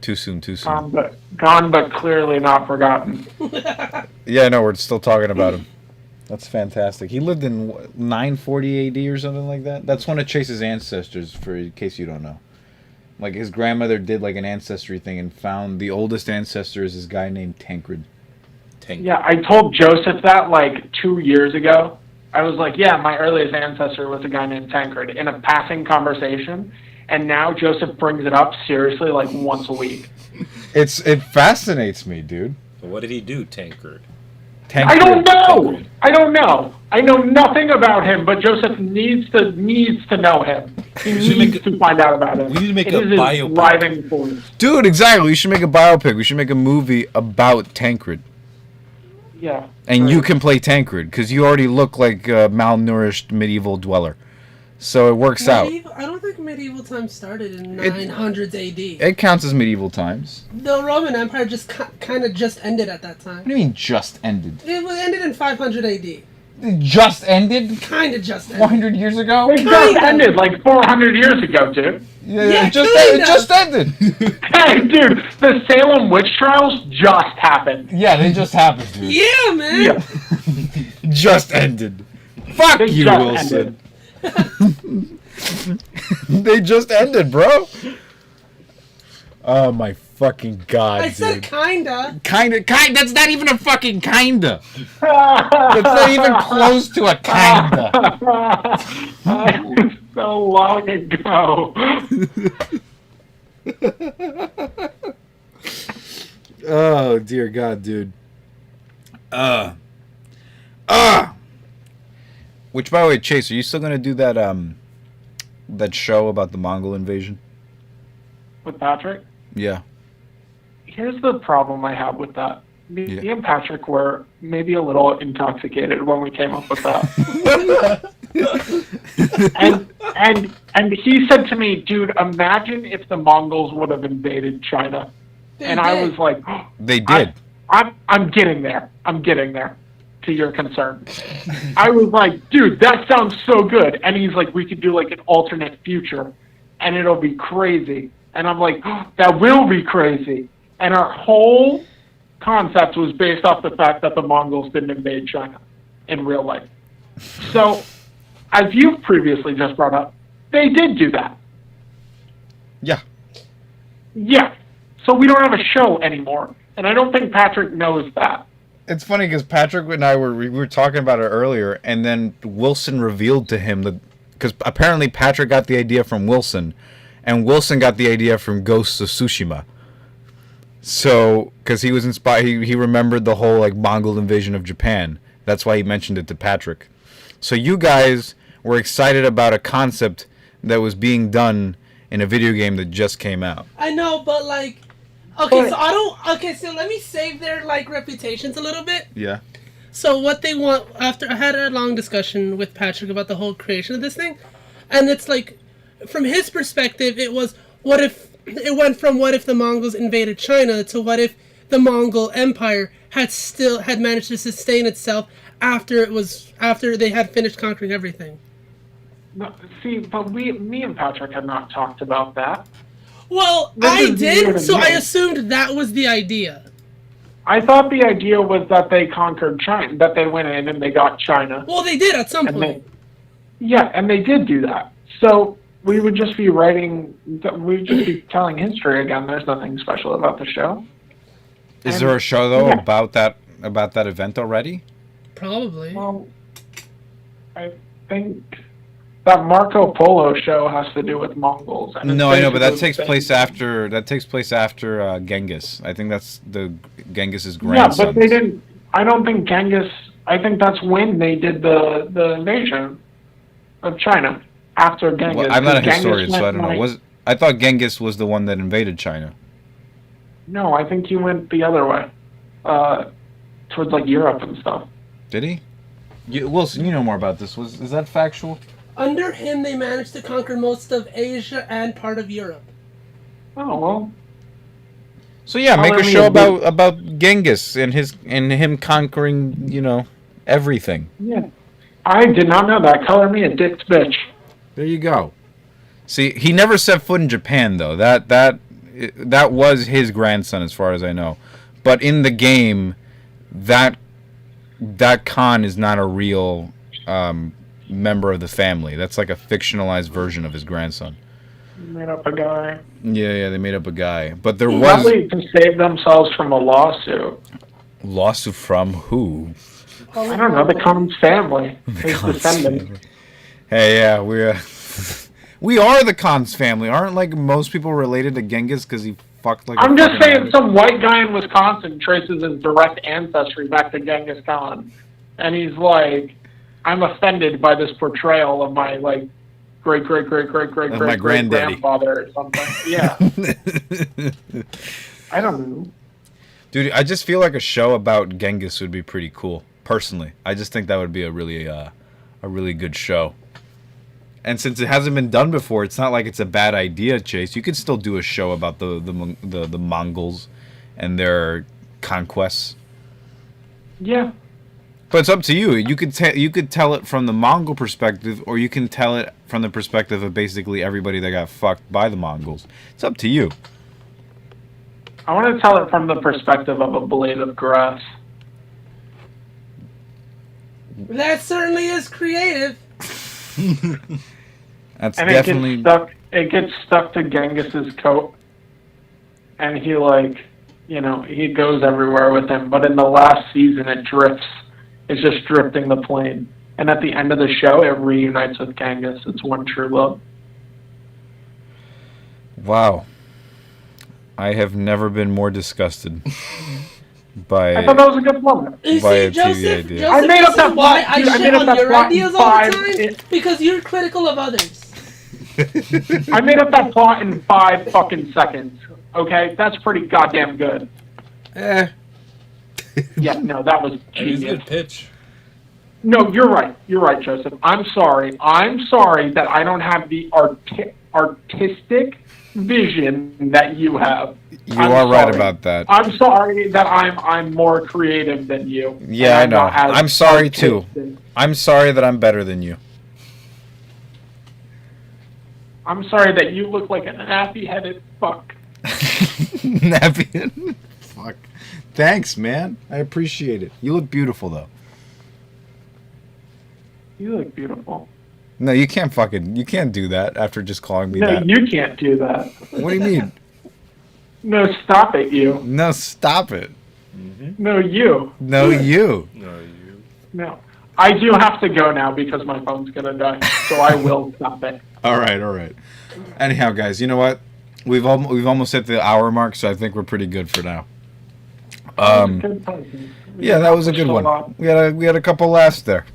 A: Too soon, too soon.
B: Gone, but clearly not forgotten.
A: Yeah, no, we're still talking about him. That's fantastic. He lived in 940 AD or something like that. That's one of Chase's ancestors, for in case you don't know. Like, his grandmother did an ancestry thing and found the oldest ancestor is this guy named Tancred.
B: Yeah, I told Joseph that 2 years ago. I was like, yeah, my earliest ancestor was a guy named Tancred in a passing conversation. And now Joseph brings it up seriously once a week.
A: It fascinates me, dude.
C: But what did he do, Tancred?
B: I don't know. I don't know. I know nothing about him, but Joseph needs to know him. He needs to find out about him.
C: We need to make
B: It
C: a
B: is his
C: biopic.
B: driving force.
A: Dude, exactly. We should make a biopic. We should make a movie about Tancred.
B: Yeah.
A: And
B: right.
A: you can play Tancred, because you already look like a malnourished medieval dweller. So it works out.
D: I don't think medieval times started in 900s AD.
A: It counts as medieval times.
D: The Roman Empire just kind of just ended at that time.
A: What do you mean, just ended?
D: It ended in 500 AD.
A: It just ended?
D: Kind of just ended.
A: 400 years ago?
B: It just ended 400 years ago, dude.
A: Yeah, it
D: kinda.
A: just ended.
B: Hey, dude, the Salem witch trials just happened.
A: Yeah, they just happened, dude.
D: Yeah, man.
B: Yeah.
A: Just ended. Fuck
B: They
A: you,
B: just
A: Wilson.
B: ended.
A: They just ended, bro. Oh my fucking god,
D: I
A: dude.
D: said kinda.
A: Kinda. That's not even a fucking kinda. That's not even close to a kinda.
B: So long ago.
A: Oh dear God, dude. Which, by the way, Chase, are you still gonna do that that show about the Mongol invasion?
B: With Patrick?
A: Yeah.
B: Here's the problem I have with that. Me
A: Yeah.
B: and Patrick were maybe a little intoxicated when we came up with that. and he said to me, dude, imagine if the Mongols would have invaded China.
D: They
B: I
D: did.
B: was like,
A: They did.
B: I'm getting there. I'm getting there to your concern. I was like, dude, that sounds so good. And he's like, we could do like an alternate future and it'll be crazy. And I'm like, that will be crazy. And our whole concept was based off the fact that the Mongols didn't invade China in real life. So, as you've previously just brought up, they did do that.
A: Yeah.
B: Yeah. So we don't have a show anymore. And I don't think Patrick knows that.
A: It's funny because Patrick and I we were talking about it earlier, and then Wilson revealed to him that because apparently Patrick got the idea from Wilson, and Wilson got the idea from Ghosts of Tsushima. So, because he was inspired, he remembered the whole like Mongol invasion of Japan. That's why he mentioned it to Patrick. So you guys were excited about a concept that was being done in a video game that just came out.
D: I know, but like, okay, so I don't. Okay, so let me save their like reputations a little bit.
A: Yeah.
D: So what they want after I had a long discussion with Patrick about the whole creation of this thing, and it's like, from his perspective, it was what if it went from what if the Mongols invaded China to what if the Mongol Empire had managed to sustain itself after they had finished conquering everything.
B: No, see, but me and Patrick had not talked about that.
D: Well,
B: This
D: I
B: is
D: did,
B: weird
D: so I
B: again.
D: assumed that was the idea.
B: I thought the idea was that they conquered China, that they went in and they got China.
D: Well, they did at some
B: And
D: point.
B: Yeah, and they did do that. So we would just be we'd just be telling history again. There's nothing special about the show.
A: Is there a show though
B: Yeah.
A: about that event already?
D: Probably.
B: Well, I think that Marco Polo show has to do with Mongols. And
A: No,
B: it's
A: I know, but that
B: basically
A: takes
B: the
A: place after Genghis. I think that's the Genghis's grandson.
B: Yeah, but they didn't. I don't think Genghis. I think that's when they did the invasion of China after Genghis.
A: Well, I'm not a
B: 'cause Genghis
A: historian, so I
B: went,
A: don't know. I thought Genghis was the one that invaded China.
B: No, I think he went the other way, towards like Europe and stuff.
A: Did he? Wilson, you know more about this. Is that factual?
D: Under him, they managed to conquer most of Asia and part of Europe.
B: Oh well.
A: So yeah,
B: Well,
A: make
B: I
A: a
B: mean,
A: show
B: it-
A: about Genghis and him conquering, everything.
B: Yeah. I did not know that. Color me a dick's bitch.
A: There you go. See, he never set foot in Japan though. That was his grandson, as far as I know. But in the game, that Khan is not a real member of the family. That's like a fictionalized version of his grandson.
B: Made up a guy.
A: Yeah, they made up a guy. But there was
B: Probably to save themselves from a lawsuit.
A: lawsuit from who?
B: I don't know, the Khan's family. His
A: Khan's
B: descendants.
A: Hey, yeah, we are the Khan's family. Aren't like most people related to Genghis because he fucked like.
B: I'm
A: a
B: just
A: fucking
B: saying
A: rabbit?
B: some white guy in Wisconsin traces his direct ancestry back to Genghis Khan. And he's like, I'm offended by this portrayal of my, like, great
A: Of my granddaddy.
B: grandfather or something. Yeah. I don't know.
A: Dude, I just feel like a show about Genghis would be pretty cool. Personally, I just think that would be a really good show. And since it hasn't been done before, it's not like it's a bad idea, Chase. You could still do a show about the Mongols and their conquests.
B: Yeah.
A: But it's up to you. You could tell it from the Mongol perspective, or you can tell it from the perspective of basically everybody that got fucked by the Mongols. It's up to you.
B: I want to tell it from the perspective of a blade of grass.
D: That certainly is creative.
A: That's
B: And
A: definitely.
B: it gets stuck to Genghis's coat. And he, like, you know, he goes everywhere with him. But in the last season, it drifts. It's just drifting the plane. And at the end of the show, it reunites with Genghis. It's one true love.
A: Wow. I have never been more disgusted by.
B: I thought that was a good moment.
D: You
A: By
D: see,
A: a TV
D: Joseph,
A: idea.
D: Joseph,
B: I made
D: this
B: up that
D: is why
B: plot,
D: I
B: dude, I
D: shit
B: made up
D: on
B: that
D: your
B: plot in
D: ideas all the
B: 5
D: time because you're critical of others.
B: I made up that plot in 5 fucking seconds. Okay? That's pretty goddamn good.
A: Eh.
B: Yeah, no, that was
C: That was a
B: genius.
C: good pitch.
B: No, you're right. You're right, Joseph. I'm sorry. I'm sorry that I don't have the artistic vision that you have.
A: You
B: I'm
A: are right
B: sorry.
A: about that.
B: I'm sorry that I'm more creative than you.
A: Yeah, I
B: and
A: know.
B: not as
A: I'm sorry too.
B: artistic.
A: I'm sorry that I'm better than you.
B: I'm sorry that you look like an nappy-headed fuck.
A: Nappy. Fuck. Thanks, man. I appreciate it. You look beautiful, though.
B: You look beautiful.
A: No, you can't do that after just calling me
B: No,
A: that.
B: you can't do that.
A: What do you mean?
B: No, stop it, you.
A: No, stop it.
B: No, you.
A: No, you.
C: No, you.
B: No. I do have to go now because my phone's gonna die, so I will stop it.
A: All right. Anyhow, guys, you know what? We've almost hit the hour mark, so I think we're pretty good for now.
B: Good podcast.
A: Yeah, that was a good one. We had a couple laughs there.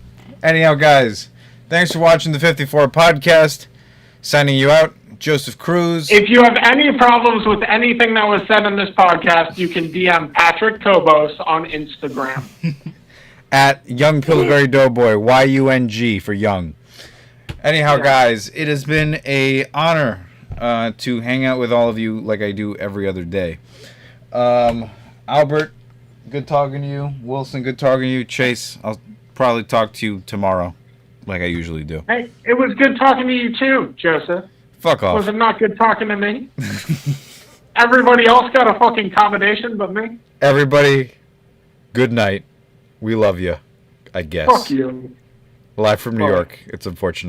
A: Anyhow, guys, thanks for watching the 54 podcast. Signing you out, Joseph Cruz.
B: If you have any problems with anything that was said in this podcast, you can DM Patrick Kobos on Instagram.
A: At Young Pillsbury Doughboy, YUNG for Young. Anyhow, guys, it has been a honor to hang out with all of you like I do every other day. Albert, good talking to you. Wilson, good talking to you. Chase, I'll probably talk to you tomorrow, like I usually do.
B: Hey, it was good talking to you too, Joseph.
A: Fuck off.
B: Was it not good talking to me? Everybody else got a fucking accommodation but me?
A: Everybody, good night. We love you, I guess.
B: Fuck you.
A: Live from New
B: Bye.
A: York. It's unfortunate.